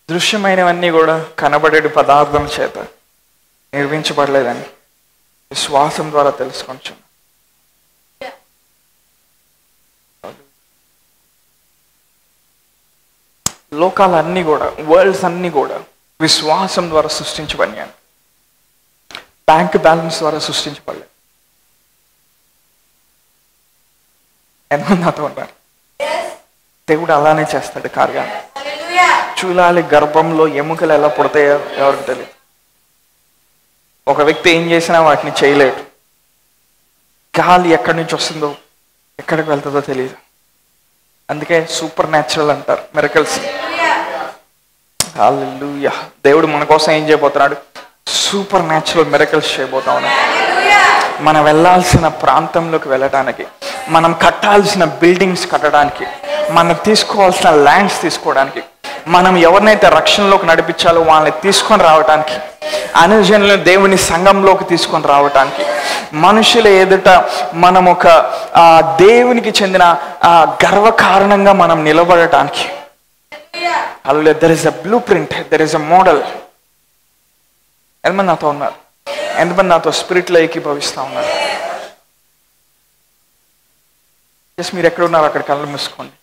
దృశ్యమైనవన్నీ కూడా కనబడే పదార్థం చేత నిర్మించబడలేదని విశ్వాసం ద్వారా తెలుసుకొచ్చు. లోకాలన్నీ కూడా, వరల్డ్స్ అన్నీ కూడా విశ్వాసం ద్వారా సృష్టించబడినాయి. బ్యాంక్ బ్యాలెన్స్ ద్వారా సృష్టించబడలేదు. ఎంతమంది నాతో ఉన్నారు? దేవుడు అలానే చేస్తాడు కార్యాన్ని. చూలాలి గర్భంలో ఎముకలు ఎలా పుడతాయో ఎవరికి తెలియదు. ఒక వ్యక్తి ఏం చేసినా వాటిని చేయలేడు. గాలి ఎక్కడి నుంచి వస్తుందో ఎక్కడికి వెళ్తుందో తెలియదు. అందుకే సూపర్ న్యాచురల్ అంటారు మిరకల్స్. హల్లెలూయా. దేవుడు మన కోసం ఏం చేయబోతున్నాడు? సూపర్ న్యాచురల్ మిరకల్స్ చేయబోతా ఉన్నాడు. మనం వెళ్ళాల్సిన ప్రాంతంలోకి వెళ్ళడానికి, మనం కట్టాల్సిన బిల్డింగ్స్ కట్టడానికి, మనం తీసుకోవాల్సిన ల్యాండ్స్ తీసుకోవడానికి, మనం ఎవరినైతే రక్షణలోకి నడిపించాలో వాళ్ళని తీసుకొని రావడానికి, అనుజనులను దేవుని సంఘంలోకి తీసుకొని రావడానికి, మనుషుల ఎదుట మనం ఒక దేవునికి చెందిన గర్వకారణంగా మనం నిలబడటానికి. అలా there is a blue print, there is a model. ఎంతమంది నాతో ఉన్నారు? ఎంతమంది నాతో స్పిరిట్లో ఏకీభవిస్తూ ఉన్నారు? జస్ట్ మీరు ఎక్కడ ఉన్నారు అక్కడ కళ్ళు మూసుకోండి.